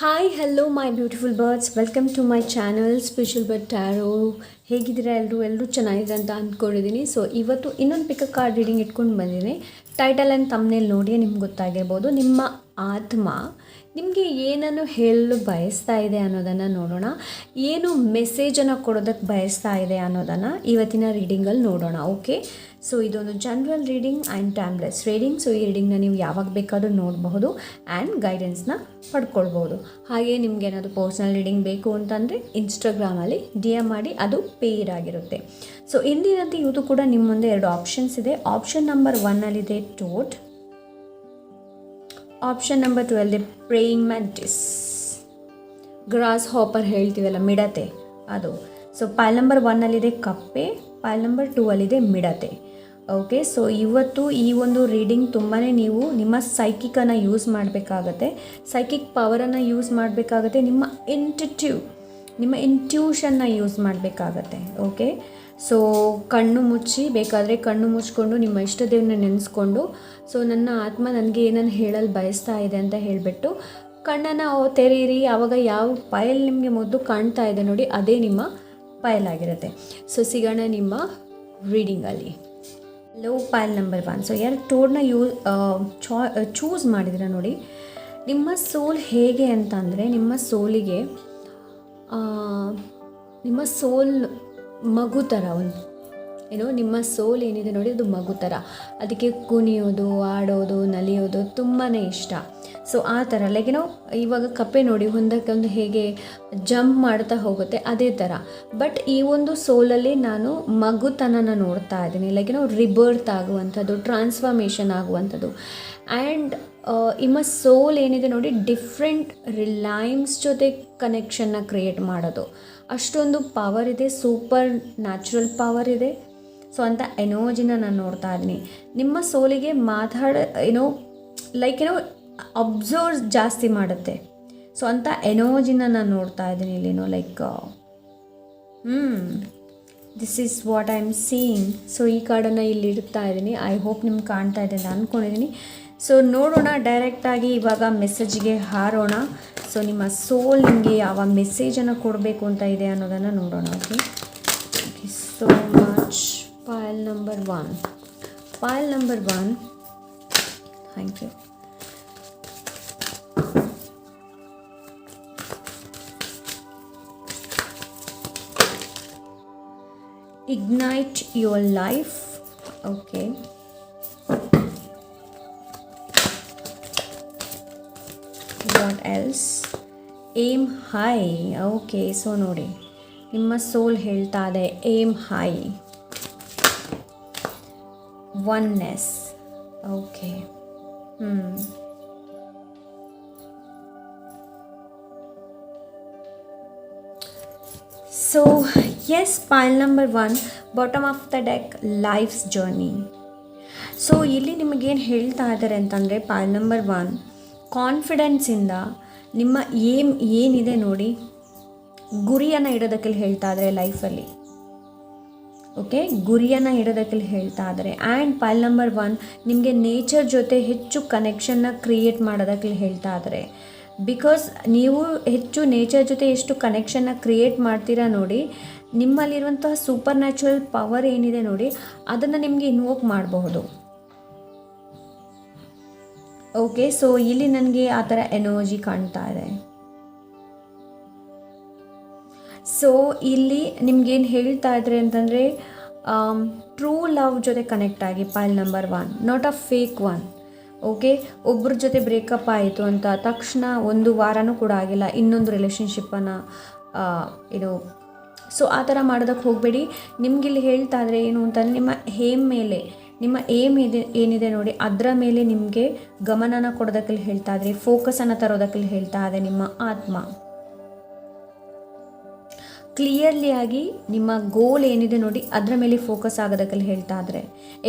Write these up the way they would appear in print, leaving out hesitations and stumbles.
Hi hello my beautiful birds, welcome to my channel special bird tarot. ಹೇಗಿದ್ದೀರಾ ಎಲ್ಲರೂ ಚೆನ್ನಾಗಿದೆ ಅಂತ ಅಂದ್ಕೊಂಡಿದ್ದೀನಿ. ಸೊ ಇವತ್ತು ಇನ್ನೊಂದು ಪಿಕ್ ಕಾರ್ಡ್ ರೀಡಿಂಗ್ ಇಟ್ಕೊಂಡು ಬಂದಿದ್ದೀನಿ. ಟೈಟಲ್ ಆ್ಯಂಡ್ ತಮ್ನೇಲ್ ನೋಡಿ ನಿಮ್ಗೆ ಗೊತ್ತಾಗಿರ್ಬೋದು. ನಿಮ್ಮ ಆತ್ಮ ನಿಮಗೆ ಏನನ್ನು ಹೇಳಲು ಬಯಸ್ತಾ ಇದೆ ಅನ್ನೋದನ್ನು ನೋಡೋಣ. ಏನು ಮೆಸೇಜನ್ನು ಕೊಡೋದಕ್ಕೆ ಬಯಸ್ತಾ ಇದೆ ಅನ್ನೋದನ್ನು ಇವತ್ತಿನ ರೀಡಿಂಗಲ್ಲಿ ನೋಡೋಣ. ಓಕೆ, ಸೊ ಇದೊಂದು general reading and timeless reading. So ಈ ರೀಡಿಂಗ್ನ ನೀವು ಯಾವಾಗ ಬೇಕಾದರೂ ನೋಡಬಹುದು ಆ್ಯಂಡ್ ಗೈಡೆನ್ಸ್ನ ಪಡ್ಕೊಳ್ಬೋದು. ಹಾಗೆ ನಿಮ್ಗೆ ಏನಾದರೂ ಪರ್ಸ್ನಲ್ ರೀಡಿಂಗ್ ಬೇಕು ಅಂತಂದರೆ ಇನ್ಸ್ಟಾಗ್ರಾಮಲ್ಲಿ DM ಮಾಡಿ, ಅದು ಪೇಯ್ಡ್ ಆಗಿರುತ್ತೆ. ಸೊ ಇಂದಿನಂತೆ ಇವತ್ತು ಕೂಡ ನಿಮ್ಮ ಮುಂದೆ 2 ಆಪ್ಷನ್ಸ್ ಇದೆ. Option number 1 toad, option number 2 praying mantis, grasshopper ಹೇಳ್ತೀವಲ್ಲ, ಮಿಡತೆ ಅದು. ಸೊ ಪೈಲ್ ನಂಬರ್ 1 ಕಪ್ಪೆ, ಪೈಲ್ ನಂಬರ್ 2 ಮಿಡತೆ. ಓಕೆ, ಸೊ ಇವತ್ತು ಈ ಒಂದು ರೀಡಿಂಗ್ ತುಂಬಾ ನೀವು ನಿಮ್ಮ ಸೈಕಿಕನ್ನು ಯೂಸ್ ಮಾಡಬೇಕಾಗತ್ತೆ, ಸೈಕಿಕ್ ಪವರನ್ನು ಯೂಸ್ ಮಾಡಬೇಕಾಗತ್ತೆ, ನಿಮ್ಮ ಇಂಟ್ಯೂಷನ್ನ ಯೂಸ್ ಮಾಡಬೇಕಾಗತ್ತೆ. ಓಕೆ, ಸೊ ಕಣ್ಣು ಮುಚ್ಚಿ, ಬೇಕಾದರೆ ಕಣ್ಣು ಮುಚ್ಕೊಂಡು ನಿಮ್ಮ ಇಷ್ಟ ದೇವ್ರನ್ನ ನೆನೆಸ್ಕೊಂಡು, ಸೊ ನನ್ನ ಆತ್ಮ ನನಗೆ ಏನನ್ನು ಹೇಳಲು ಬಯಸ್ತಾ ಇದೆ ಅಂತ ಹೇಳಿಬಿಟ್ಟು ಕಣ್ಣನ್ನು ತೆರೀರಿ. ಆವಾಗ ಯಾವ ಫೈಲ್ ನಿಮಗೆ ಮೊದಲು ಕಾಣ್ತಾ ಇದೆ ನೋಡಿ, ಅದೇ ನಿಮ್ಮ ಫೈಲ್ ಆಗಿರುತ್ತೆ. ಸೊ ಸಿಗೋಣ ನಿಮ್ಮ ರೀಡಿಂಗಲ್ಲಿ. ಲೋ ಪೈಲ್ ನಂಬರ್ 1. ಸೊ ಯಾರು ಟೋಡ್ನ ಚೂಸ್ ಮಾಡಿದ್ರೆ ನೋಡಿ, ನಿಮ್ಮ ಸೋಲ್ ಹೇಗೆ ಅಂತಂದರೆ, ನಿಮ್ಮ ಸೋಲ್ ಮಗು ಥರ. ನಿಮ್ಮ ಸೋಲ್ ಏನಿದೆ ನೋಡಿ, ಅದು ಮಗು ಥರ. ಅದಕ್ಕೆ ಕುಣಿಯೋದು, ಆಡೋದು, ನಲಿಯೋದು ತುಂಬಾ ಇಷ್ಟ. ಸೊ ಆ ಥರ ಇವಾಗ ಕಪ್ಪೆ ನೋಡಿ, ಒಂದಕ್ಕೊಂದು ಹೇಗೆ ಜಂಪ್ ಮಾಡ್ತಾ ಹೋಗುತ್ತೆ, ಅದೇ ಥರ. ಬಟ್ ಈ ಒಂದು ಸೋಲಲ್ಲಿ ನಾನು ಮಗುತನನ ನೋಡ್ತಾ ಇದ್ದೀನಿ. ರಿಬರ್ತ್ ಆಗುವಂಥದ್ದು, ಟ್ರಾನ್ಸ್ಫಾರ್ಮೇಷನ್ ಆಗುವಂಥದ್ದು. ಆ್ಯಂಡ್ ನಿಮ್ಮ ಸೋಲ್ ಏನಿದೆ ನೋಡಿ, ಡಿಫ್ರೆಂಟ್ ರಿಲೈಮ್ಸ್ ಜೊತೆ ಕನೆಕ್ಷನ್ನ ಕ್ರಿಯೇಟ್ ಮಾಡೋದು, ಅಷ್ಟೊಂದು ಪವರ್ ಇದೆ, ಸೂಪರ್ ನ್ಯಾಚುರಲ್ ಪವರ್ ಇದೆ. ಸೊ ಅಂಥ ಎನರ್ಜಿನ ನಾನು ನೋಡ್ತಾ ಇದ್ದೀನಿ. ನಿಮ್ಮ ಸೋಲಿಗೆ ಅಬ್ಸರ್ವ್ ಜಾಸ್ತಿ ಮಾಡುತ್ತೆ. ಸೊ ಅಂಥ ಎನರ್ಜಿನ ನಾನು ನೋಡ್ತಾ ಇದ್ದೀನಿ ಇಲ್ಲಿ. This is what I am seeing. So ಈ ಕಾರ್ಡನ್ನು ಇಲ್ಲಿ ಇಡ್ತಾ ಇದ್ದೀನಿ. ಐ ಹೋಪ್ ನಿಮ್ಗೆ ಕಾಣ್ತಾ ಇದೆ ಅಂತ ಅಂದ್ಕೊಂಡಿದ್ದೀನಿ. ಸೊ ನೋಡೋಣ, ಡೈರೆಕ್ಟಾಗಿ ಇವಾಗ ಮೆಸೇಜ್ಗೆ ಹಾರೋಣ. ಸೊ ನಿಮ್ಮ ಸೋಲ್ ನಿಮಗೆ ಯಾವ ಮೆಸೇಜನ್ನು ಕೊಡಬೇಕು ಅಂತ ಇದೆ ಅನ್ನೋದನ್ನು ನೋಡೋಣ. Okay, so much. Pile number 1, thank you. Ignite your life. Okay. What else? Aim high. Okay, so ನೋಡಿ, ನಿಮ್ಮ ಸೋಲ್ ಹೇಳ್ತಾ ಇದೆ aim high, oneness. Okay, so yes, pile number 1, bottom of the deck, life's journey. So ಇಲ್ಲಿ ನಿಮಗೇನು ಹೇಳ್ತಾ ಇದ್ದಾರೆ ಅಂತಂದರೆ, ಪೈಲ್ number 1 ಕಾನ್ಫಿಡೆನ್ಸಿಂದ ನಿಮ್ಮ ಏನಿದೆ ನೋಡಿ, ಗುರಿಯನ್ನು ಇಡೋದಕ್ಕೆ ಹೇಳ್ತಾ ಇದ್ದಾರೆ ಲೈಫಲ್ಲಿ. ಓಕೆ, ಗುರಿಯನ್ನು ಇಡೋದಕ್ಕೆ ಹೇಳ್ತಾ ಇದ್ದಾರೆ. ಆ್ಯಂಡ್ ಪೈಲ್ ನಂಬರ್ 1 ನಿಮಗೆ ನೇಚರ್ ಜೊತೆ ಹೆಚ್ಚು ಕನೆಕ್ಷನ್ನ ಕ್ರಿಯೇಟ್ ಮಾಡೋದಕ್ಕೆ ಹೇಳ್ತಾ ಇದ್ದಾರೆ. ಬಿಕಾಸ್ ನೀವು ಹೆಚ್ಚು ನೇಚರ್ ಜೊತೆ ಎಷ್ಟು ಕನೆಕ್ಷನ್ನ ಕ್ರಿಯೇಟ್ ಮಾಡ್ತೀರಾ ನೋಡಿ, ನಿಮ್ಮಲ್ಲಿರುವಂತಹ ಸೂಪರ್ ನ್ಯಾಚುರಲ್ ಪವರ್ ಏನಿದೆ ನೋಡಿ, ಅದನ್ನು ನಿಮಗೆ ಇನ್ವೋಕ್ ಮಾಡಬಹುದು. ಓಕೆ, ಸೊ ಇಲ್ಲಿ ನನಗೆ ಆ ಥರ ಎನರ್ಜಿ ಕಾಣ್ತಾ ಇದೆ. ಸೊ ಇಲ್ಲಿ ನಿಮ್ಗೇನು ಹೇಳ್ತಾ ಇದ್ರೆ ಅಂತಂದರೆ, ಟ್ರೂ ಲವ್ ಜೊತೆ ಕನೆಕ್ಟ್ ಆಗಿ, ಪೈಲ್ number 1, not a fake one. Okay, ಒಬ್ಬರ ಜೊತೆ ಬ್ರೇಕಪ್ ಆಯಿತು ಅಂತ ತಕ್ಷಣ 1 ವಾರನೂ ಕೂಡ ಆಗಿಲ್ಲ ಇನ್ನೊಂದು ರಿಲೇಷನ್ಶಿಪ್ಪನ್ನು ಸೊ ಆ ಥರ ಮಾಡೋದಕ್ಕೆ ಹೋಗಬೇಡಿ. ನಿಮಗಿಲ್ಲಿ ಹೇಳ್ತಾ ಇದ್ರೆ ಏನು ಅಂತಂದರೆ, ನಿಮ್ಮ ಏಮ್ ಏನಿದೆ ನೋಡಿ, ಅದರ ಮೇಲೆ ನಿಮಗೆ ಗಮನನ ಕೊಡೋದಕ್ಕೆ ಹೇಳ್ತಾ ಇದ್ರೆ, ಫೋಕಸನ್ನು ತರೋದಕ್ಕೆ ಹೇಳ್ತಾ ಇದೆ ನಿಮ್ಮ ಆತ್ಮ. ಕ್ಲಿಯರ್ಲಿ ಆಗಿ ನಿಮ್ಮ ಗೋಲ್ ಏನಿದೆ ನೋಡಿ, ಅದರ ಮೇಲೆ ಫೋಕಸ್ ಆಗೋದಕ್ಕೆ ಹೇಳ್ತಾ ಇದ್ರೆ.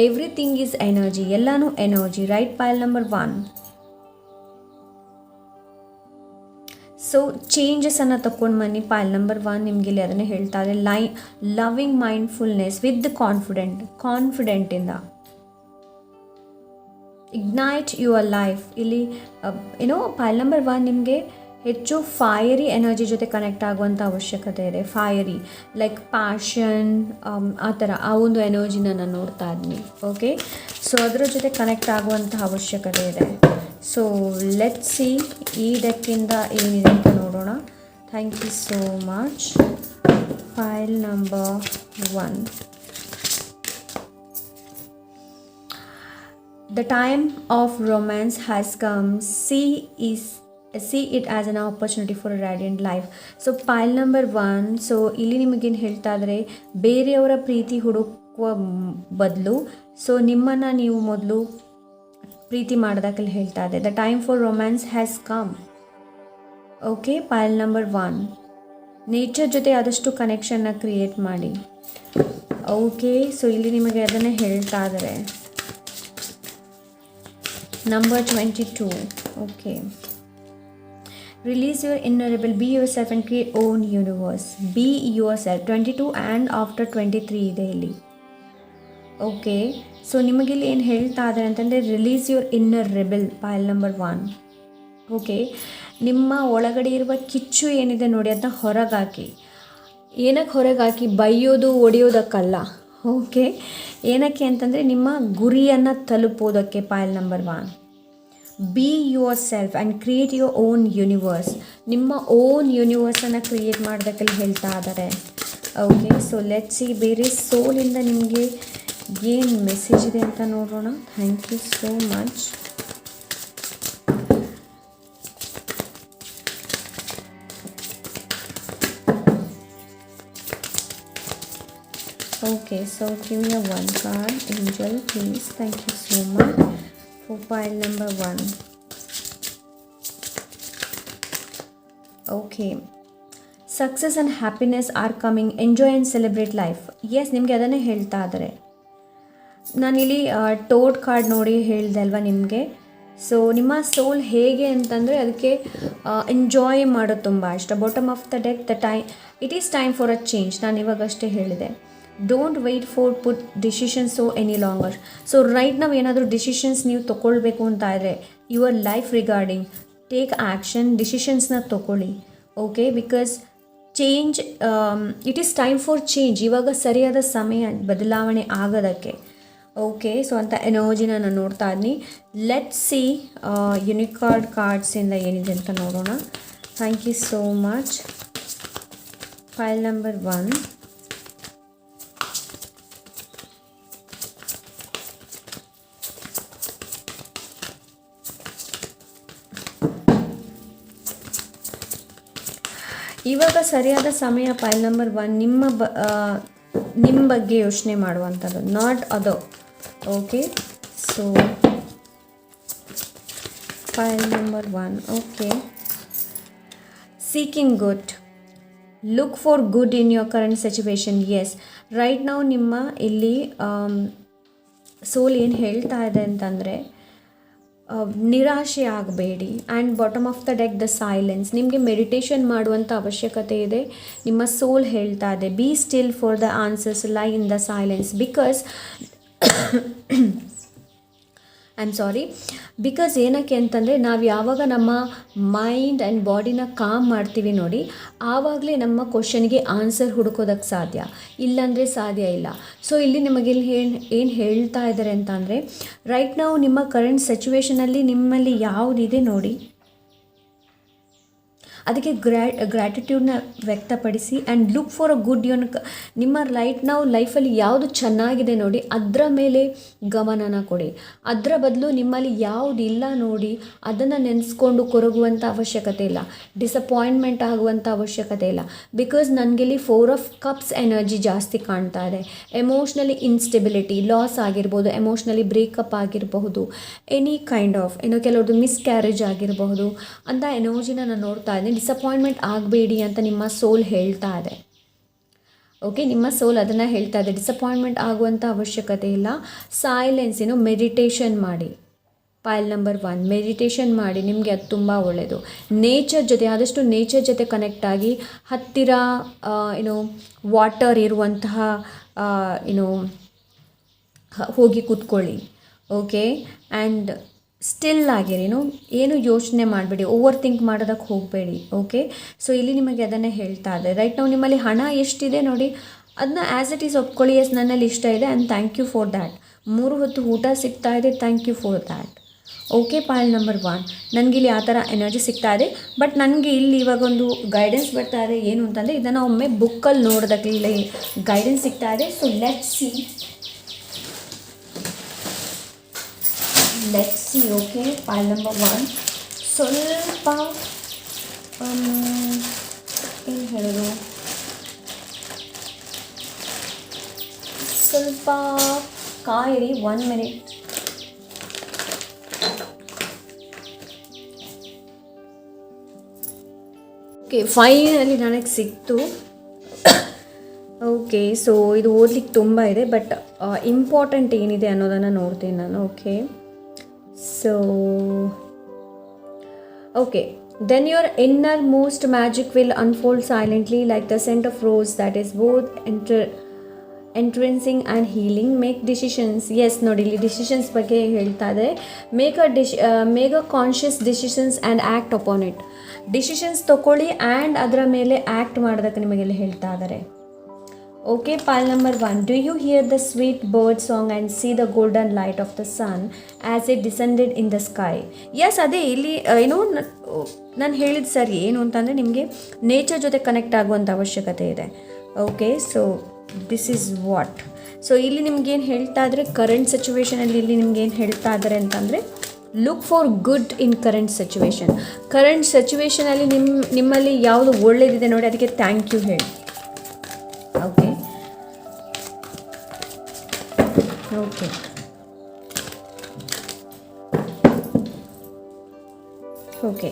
ಎವ್ರಿಥಿಂಗ್ ಈಸ್ ಎನರ್ಜಿ, ಎಲ್ಲನೂ energy, right? Pile number 1. So ಚೇಂಜಸನ್ನು ತಗೊಂಡು ಬನ್ನಿ. ಪೈಲ್ ನಂಬರ್ 1 ನಿಮಗೆ ಇಲ್ಲಿ ಅದನ್ನೇ ಹೇಳ್ತಾ ಇದೆ. ಲವಿಂಗ್ ಮೈಂಡ್ಫುಲ್ನೆಸ್ ವಿತ್ ಕಾನ್ಫಿಡೆಂಟಿಂದ ಇಗ್ನೈಟ್ ಯುವರ್ ಲೈಫ್. ಇಲ್ಲಿ ಪೈಲ್ ನಂಬರ್ 1 ನಿಮಗೆ ಹೆಚ್ಚು ಫೈರಿ ಎನರ್ಜಿ ಜೊತೆ ಕನೆಕ್ಟ್ ಆಗುವಂಥ ಅವಶ್ಯಕತೆ ಇದೆ. ಫೈರಿ ಲೈಕ್ ಪ್ಯಾಷನ್, ಆ ಥರ ಆ ಒಂದು ಎನರ್ಜಿನ ನಾನು ನೋಡ್ತಾ ಇದ್ದೀನಿ. ಓಕೆ, ಸೊ ಅದರ ಜೊತೆ ಕನೆಕ್ಟ್ ಆಗುವಂಥ ಅವಶ್ಯಕತೆ ಇದೆ. ಸೊ ಲೆಟ್ಸ್ ಸಿ ಈ ಡೆಕ್ಕಿಂದ ಏನಿದೆ ಅಂತ ನೋಡೋಣ. Thank you so much. Pile number 1. The time of romance has come. See it as an opportunity for a radiant life. So pile number 1. So ಇಲ್ಲಿ ನಿಮಗೇನು ಹೇಳ್ತಾ ಇದ್ದಾರೆ, ಬೇರೆಯವರ ಪ್ರೀತಿ ಹುಡುಕುವ ಬದಲು ಸೊ ನಿಮ್ಮನ್ನು ನೀವು ಮೊದಲು ಪ್ರೀತಿ ಮಾಡೋದಕ್ಕೆ ಹೇಳ್ತಾ ಇದೆ. The time for romance has come. Okay, ಪೈಲ್ number 1. Nature ಜೊತೆ ಆದಷ್ಟು ಕನೆಕ್ಷನ್ನ ಕ್ರಿಯೇಟ್ ಮಾಡಿ. ಓಕೆ, ಸೊ ಇಲ್ಲಿ ನಿಮಗೆ ಅದನ್ನೇ ಹೇಳ್ತಾ ಇದ್ದಾರೆ. Number 22. Okay. Release your inner rebel. Be yourself and create own universe. Be yourself. 22 and after 23 ಇದೆ ಇಲ್ಲಿ. ಓಕೆ, ಸೊ ನಿಮಗಿಲ್ಲಿ ಏನು ಹೇಳ್ತಾ ಇದ್ದಾರೆ ಅಂತಂದರೆ, release your inner rebel, ಪೈಲ್ number 1. Okay, ನಿಮ್ಮ ಒಳಗಡೆ ಇರುವ ಕಿಚ್ಚು ಏನಿದೆ ನೋಡಿ ಅದನ್ನ ಹೊರಗಾಕಿ. ಏನಕ್ಕೆ ಹೊರಗಾಕಿ? ಬೈಯೋದು ಒಡೆಯೋದಕ್ಕಲ್ಲ. ಓಕೆ, ಏನಕ್ಕೆ ಅಂತಂದರೆ ನಿಮ್ಮ ಗುರಿಯನ್ನು ತಲುಪೋದಕ್ಕೆ. Pile number 1. Be yourself and create your own universe. ನಿಮ್ಮ ಓನ್ ಯೂನಿವರ್ಸನ್ನು ಕ್ರಿಯೇಟ್ ಮಾಡೋದಕ್ಕೆ ಹೇಳ್ತಾ ಇದ್ದಾರೆ. ಓಕೆ, ಸೊ ಲೆಟ್ಸ್ ಸಿ ಬೇರೆ ಸೋಲಿಂದ ನಿಮಗೆ ಏನು ಮೆಸೇಜ್ ಇದೆ ಅಂತ ನೋಡೋಣ. Thank you so much. Okay, so give me a 1 card, angel, please. Thank you so much for pile number 1. Okay, success and happiness are coming. Enjoy and celebrate life. Yes, ನಿಮಗೆ ಅದನ್ನೇ ಹೇಳ್ತಾ ಇದ್ದಾರೆ. ನಾನಿಲ್ಲಿ toad card ನೋಡಿ ಹೇಳಿದೆ ಅಲ್ವಾ ನಿಮಗೆ. So ನಿಮ್ಮ ಸೋಲ್ ಹೇಗೆ ಅಂತಂದರೆ ಅದಕ್ಕೆ ಎಂಜಾಯ್ ಮಾಡೋದು ತುಂಬ ಇಷ್ಟ. Bottom of the deck, it is time for a change. ನಾನು ಇವಾಗಷ್ಟೇ ಹೇಳಿದೆ. Don't wait for put decisions so any longer. So right ನಾವು ಏನಾದರೂ ಡಿಸಿಷನ್ಸ್ ನೀವು ತೊಗೊಳ್ಬೇಕು ಅಂತ ಇದ್ದರೆ, your life regarding, take action, ಡಿಸಿಷನ್ಸ್ನ ತೊಗೊಳ್ಳಿ. Okay, because change, it is time for change. ಇವಾಗ ಸರಿಯಾದ ಸಮಯ ಬದಲಾವಣೆ ಆಗೋದಕ್ಕೆ. ಓಕೆ, ಸೊ ಅಂತ ಎನರ್ಜಿನ ನಾನು ನೋಡ್ತಾ ಇದ್ದೀನಿ. ಲೆಟ್ಸ್ ಸಿ ಯುನಿಕಾರ್ಡ್ ಕಾರ್ಡ್ಸಿಂದ ಏನಿದೆ ಅಂತ ನೋಡೋಣ. Thank you so much. Pile number 1. ಇವಾಗ ಸರಿಯಾದ ಸಮಯ. ಪೈಲ್ ನಂಬರ್ 1 ನಿಮ್ಮ ಬಗ್ಗೆ ಯೋಚನೆ ಮಾಡುವಂಥದ್ದು, ನಾಟ್ ಅದೋ. Okay, so pile number 1. Okay, seeking good, look for good in your current situation. Yes, right ನಾವು ನಿಮ್ಮ ಇಲ್ಲಿ ಸೋಲ್ ಏನು ಹೇಳ್ತಾ ಇದೆ ಅಂತಂದರೆ, ನಿರಾಶೆ ಆಗಬೇಡಿ. And bottom of the deck, the silence. ನಿಮಗೆ ಮೆಡಿಟೇಷನ್ ಮಾಡುವಂಥ ಅವಶ್ಯಕತೆ ಇದೆ. ನಿಮ್ಮ ಸೋಲ್ ಹೇಳ್ತಾ ಇದೆ, be still for the answers lie in the silence. Because because ಏನಕ್ಕೆ ಅಂತಂದರೆ, ನಾವು ಯಾವಾಗ ನಮ್ಮ ಮೈಂಡ್ ಆ್ಯಂಡ್ ಬಾಡಿನ ಕಾಮ್ ಮಾಡ್ತೀವಿ ನೋಡಿ, ಆವಾಗಲೇ ನಮ್ಮ ಕ್ವಶನ್ಗೆ ಆನ್ಸರ್ ಹುಡುಕೋದಕ್ಕೆ ಸಾಧ್ಯ, ಇಲ್ಲಾಂದರೆ ಸಾಧ್ಯ ಇಲ್ಲ. ಸೊ ಇಲ್ಲಿ ನಿಮಗೆ ಏನು ಹೇಳ್ತಾ ಇದ್ದಾರೆ ಅಂತ ಅಂದರೆ, ರೈಟ್ ನಾವು ನಿಮ್ಮ ಕರೆಂಟ್ ಸಿಚುವೇಷನಲ್ಲಿ ನಿಮ್ಮಲ್ಲಿ ಯಾವುದಿದೆ ನೋಡಿ, ಅದಕ್ಕೆ ಗ್ರ್ಯಾಟಿಟ್ಯೂಡ್ನ ವ್ಯಕ್ತಪಡಿಸಿ. And look for a good ನಿಮ್ಮ ರೈಟ್ ನಾವು ಲೈಫಲ್ಲಿ ಯಾವುದು ಚೆನ್ನಾಗಿದೆ ನೋಡಿ, ಅದರ ಮೇಲೆ ಗಮನನ ಕೊಡಿ. ಅದರ ಬದಲು ನಿಮ್ಮಲ್ಲಿ ಯಾವುದಿಲ್ಲ ನೋಡಿ ಅದನ್ನು ನೆನೆಸ್ಕೊಂಡು ಕೊರಗುವಂಥ ಅವಶ್ಯಕತೆ ಇಲ್ಲ, ಡಿಸಪಾಯಿಂಟ್ಮೆಂಟ್ ಆಗುವಂಥ ಅವಶ್ಯಕತೆ ಇಲ್ಲ. ಬಿಕಾಸ್ ನನಗಿಲ್ಲಿ 4 ಆಫ್ ಕಪ್ಸ್ ಎನರ್ಜಿ ಜಾಸ್ತಿ ಕಾಣ್ತಾ ಇದೆ. ಎಮೋಷ್ನಲಿ ಇನ್ಸ್ಟೆಬಿಲಿಟಿ, ಲಾಸ್ ಆಗಿರ್ಬೋದು, ಎಮೋಷ್ನಲಿ ಬ್ರೇಕಪ್ ಆಗಿರಬಹುದು, ಎನಿ ಕೈಂಡ್ ಆಫ್ ಕೆಲವ್ರದ್ದು ಮಿಸ್ಕ್ಯಾರೇಜ್ ಆಗಿರಬಹುದು ಅಂತ ಎನರ್ಜಿನ ನಾನು ನೋಡ್ತಾ ಇದ್ದೀನಿ. ಡಿಸಪಾಯಿಂಟ್ಮೆಂಟ್ ಆಗಬೇಡಿ ಅಂತ ನಿಮ್ಮ ಸೋಲ್ ಹೇಳ್ತಾ ಇದೆ. ಓಕೆ, ನಿಮ್ಮ ಸೋಲ್ ಅದನ್ನು ಹೇಳ್ತಾ ಇದೆ. ಡಿಸಪಾಯಿಂಟ್ಮೆಂಟ್ ಆಗುವಂಥ ಅವಶ್ಯಕತೆ ಇಲ್ಲ. ಸೈಲೆನ್ಸ್, ಮೆಡಿಟೇಷನ್ ಮಾಡಿ. ಪೈಲ್ ನಂಬರ್ 1, ಮೆಡಿಟೇಷನ್ ಮಾಡಿ, ನಿಮಗೆ ಅದು ತುಂಬ ಒಳ್ಳೆಯದು. ನೇಚರ್ ಜೊತೆ ಆದಷ್ಟು ನೇಚರ್ ಜೊತೆ ಕನೆಕ್ಟ್ ಆಗಿ, ಹತ್ತಿರ ವಾಟರ್ ಇರುವಂತಹ ಹೋಗಿ ಕೂತ್ಕೊಳ್ಳಿ. ಓಕೆ, ಆ್ಯಂಡ್ ಸ್ಟಿಲ್ ಆಗಿರಿ, ಏನು ಯೋಚನೆ ಮಾಡಬೇಡಿ, ಓವರ್ ಥಿಂಕ್ ಮಾಡೋದಕ್ಕೆ ಹೋಗಬೇಡಿ. ಓಕೆ, ಸೊ ಇಲ್ಲಿ ನಿಮಗೆ ಅದನ್ನೇ ಹೇಳ್ತಾ ಇದೆ. ರೈಟ್ ನಾವು ನಿಮ್ಮಲ್ಲಿ ಹಣ ಎಷ್ಟಿದೆ ನೋಡಿ, ಅದನ್ನ ಆ್ಯಸ್ ಇಟ್ ಈಸ್ ಒಪ್ಕೊಳ್ಳಿ. ಎಸ್ ನನ್ನಲ್ಲಿ ಇಷ್ಟ ಇದೆ and thank you for that. 3 ಹೊತ್ತು ಊಟ ಸಿಗ್ತಾ ಇದೆ, thank you for that. Okay, pile number 1 ನನಗಿಲ್ಲಿ ಆ ಥರ ಎನರ್ಜಿ ಸಿಗ್ತಾ ಇದೆ. ಬಟ್ ನನಗೆ ಇಲ್ಲಿ ಇವಾಗ ಒಂದು ಗೈಡೆನ್ಸ್ ಬರ್ತಾ ಇದೆ. ಏನು ಅಂತಂದರೆ ಇದನ್ನು ಒಮ್ಮೆ ಬುಕ್ಕಲ್ಲಿ ನೋಡೋದಕ್ಕೆ ಇಲ್ಲಿ ಗೈಡೆನ್ಸ್ ಸಿಗ್ತಾ ಇದೆ. So let's see. Okay, pile number 1 ಸ್ವಲ್ಪ ಏನು ಹೇಳೋದು, ಸ್ವಲ್ಪ ಕಾಯಿರಿ, 1 ಮಿನಿಟ್. ಓಕೆ, ಫೈನಲಿ ನನಗೆ ಸಿಕ್ತು. ಓಕೆ, ಸೊ ಇದು ಓದ್ಲಿಕ್ಕೆ ತುಂಬ ಇದೆ, ಬಟ್ ಇಂಪಾರ್ಟೆಂಟ್ ಏನಿದೆ ಅನ್ನೋದನ್ನು ನೋಡ್ತೀನಿ ನಾನು. Okay, so okay, then your innermost magic will unfold silently like the scent of rose that is both entrancing and healing. Make decisions. Yes, ನೋಡಿ ಇಲ್ಲಿ ಡಿಸಿಷನ್ಸ್ ಬಗ್ಗೆ ಹೇಳ್ತಾ ಇದೆ. Make a conscious decisions and act upon it. Decisions ತೊಗೊಳ್ಳಿ and ಅದರ ಮೇಲೆ act ಮಾಡೋದಕ್ಕೆ ನಿಮಗೆಲ್ಲ ಹೇಳ್ತಾ ಇದ್ದಾರೆ. Okay, pile number 1 do you hear the sweet bird song and see the golden light of the sun as it descended in the sky? Yes, ಅದೇ ಇಲ್ಲಿ ಏನೋ ನಾನು ಹೇಳಿದ ಸರಿ. ಏನು ಅಂತಂದರೆ ನಿಮಗೆ ನೇಚರ್ ಜೊತೆ ಕನೆಕ್ಟ್ ಆಗುವಂಥ ಅವಶ್ಯಕತೆ ಇದೆ. Okay, so this is what. So ಇಲ್ಲಿ ನಿಮ್ಗೇನು ಹೇಳ್ತಾ ಇದ್ದಾರೆ, ಕರೆಂಟ್ ಸಿಚುವೇಷನಲ್ಲಿ ಇಲ್ಲಿ ನಿಮ್ಗೇನು ಹೇಳ್ತಾ ಇದ್ದಾರೆ ಅಂತಂದರೆ look for good in current situation. Current ಸಿಚುವೇಷನಲ್ಲಿ ನಿಮ್ಮಲ್ಲಿ ಯಾವುದು ಒಳ್ಳೇದಿದೆ ನೋಡಿ, ಅದಕ್ಕೆ ಥ್ಯಾಂಕ್ ಯು ಹೇಳಿ. Okay okay okay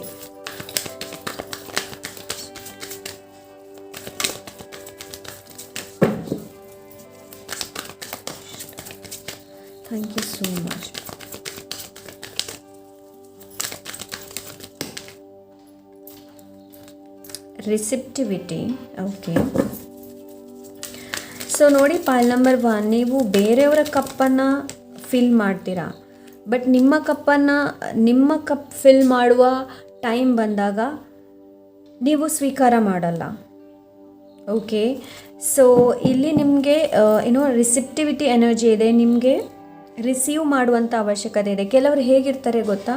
thank you so much. Receptivity. Okay, so ನೋಡಿ ಪಾಲ್ ನಂಬರ್ 1 ನೀವು ಬೇರೆಯವರ ಕಪ್ಪನ್ನು ಫಿಲ್ ಮಾಡ್ತೀರಾ, ಬಟ್ ನಿಮ್ಮ ಕಪ್ ಫಿಲ್ ಮಾಡುವ ಟೈಮ್ ಬಂದಾಗ ನೀವು ಸ್ವೀಕಾರ ಮಾಡಲ್ಲ. ಓಕೆ, ಸೊ ಇಲ್ಲಿ ನಿಮಗೆ ಏನೋ ರಿಸೆಪ್ಟಿವಿಟಿ ಎನರ್ಜಿ ಇದೆ, ನಿಮಗೆ ರಿಸೀವ್ ಮಾಡುವಂಥ ಅವಶ್ಯಕತೆ ಇದೆ. ಕೆಲವರು ಹೇಗಿರ್ತಾರೆ ಗೊತ್ತಾ,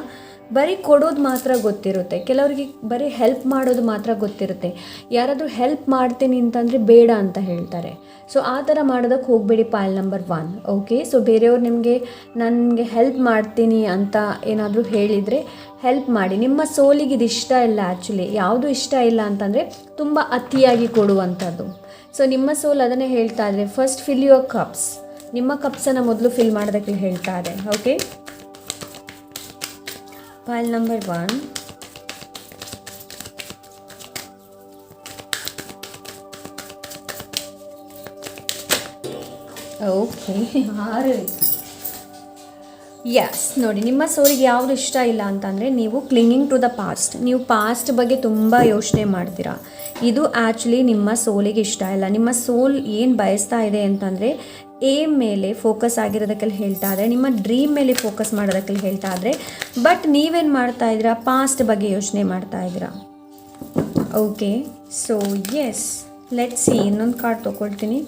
ಬರೀ ಕೊಡೋದು ಮಾತ್ರ ಗೊತ್ತಿರುತ್ತೆ, ಕೆಲವರಿಗೆ ಬರೀ ಹೆಲ್ಪ್ ಮಾಡೋದು ಮಾತ್ರ ಗೊತ್ತಿರುತ್ತೆ. ಯಾರಾದರೂ ಹೆಲ್ಪ್ ಮಾಡ್ತೀನಿ ಅಂತಂದರೆ ಬೇಡ ಅಂತ ಹೇಳ್ತಾರೆ. ಸೊ ಆ ಥರ ಮಾಡೋದಕ್ಕೆ ಹೋಗಬೇಡಿ ಪಾಲ್ ನಂಬರ್ 1. ಓಕೆ, ಸೊ ಬೇರೆಯವ್ರು ನನಗೆ ಹೆಲ್ಪ್ ಮಾಡ್ತೀನಿ ಅಂತ ಏನಾದರೂ ಹೇಳಿದರೆ ಹೆಲ್ಪ್ ಮಾಡಿ. ನಿಮ್ಮ ಸೋಲಿಗೆ ಇದು ಇಷ್ಟ ಇಲ್ಲ. ಆ್ಯಕ್ಚುಲಿ ಯಾವುದು ಇಷ್ಟ ಇಲ್ಲ ಅಂತಂದರೆ ತುಂಬ ಅತಿಯಾಗಿ ಕೊಡುವಂಥದ್ದು. ಸೊ ನಿಮ್ಮ ಸೋಲ್ ಅದನ್ನೇ ಹೇಳ್ತಾ ಇದ್ದಾರೆ, ಫಸ್ಟ್ ಫಿಲ್ ಯುವರ್ ಕಪ್ಸ್. ನಿಮ್ಮ ಕಪ್ಸನ್ನು ಮೊದಲು ಫಿಲ್ ಮಾಡೋದಕ್ಕೆ ಹೇಳ್ತಾ ಇದೆ. Okay, pile number 1. Okay, 6. Yes, ನೋಡಿ ನಿಮ್ಮ ಸೋಲಿಗೆ ಯಾವುದು ಇಷ್ಟ ಇಲ್ಲ ಅಂತಂದರೆ ನೀವು ಕ್ಲಿಂಗಿಂಗ್ ಟು ದ ಪಾಸ್ಟ್. ನೀವು ಪಾಸ್ಟ್ ಬಗ್ಗೆ ತುಂಬ ಯೋಚನೆ ಮಾಡ್ತೀರಾ. ಇದು ಆ್ಯಕ್ಚುಲಿ ನಿಮ್ಮ ಸೋಲಿಗೆ ಇಷ್ಟ ಇಲ್ಲ. ನಿಮ್ಮ ಸೋಲ್ ಏನು ಬಯಸ್ತಾ ಇದೆ ಅಂತಂದರೆ ಏಮ್ ಮೇಲೆ ಫೋಕಸ್ ಆಗಿರೋದಕ್ಕೆಲ್ಲ ಹೇಳ್ತಾ ಇದ್ದಾರೆ, ನಿಮ್ಮ ಡ್ರೀಮ್ ಮೇಲೆ ಫೋಕಸ್ ಮಾಡೋದಕ್ಕೆಲ್ಲ ಹೇಳ್ತಾ ಇದ್ದಾರೆ. ಬಟ್ ನೀವೇನು ಮಾಡ್ತಾ ಇದ್ದೀರಾ, ಪಾಸ್ಟ್ ಬಗ್ಗೆ ಯೋಚನೆ ಮಾಡ್ತಾ ಇದ್ದೀರಾ. Okay, so yes, let's see. ಇನ್ನೊಂದು ಕಾರ್ಡ್ ತೊಗೊಳ್ತೀನಿ.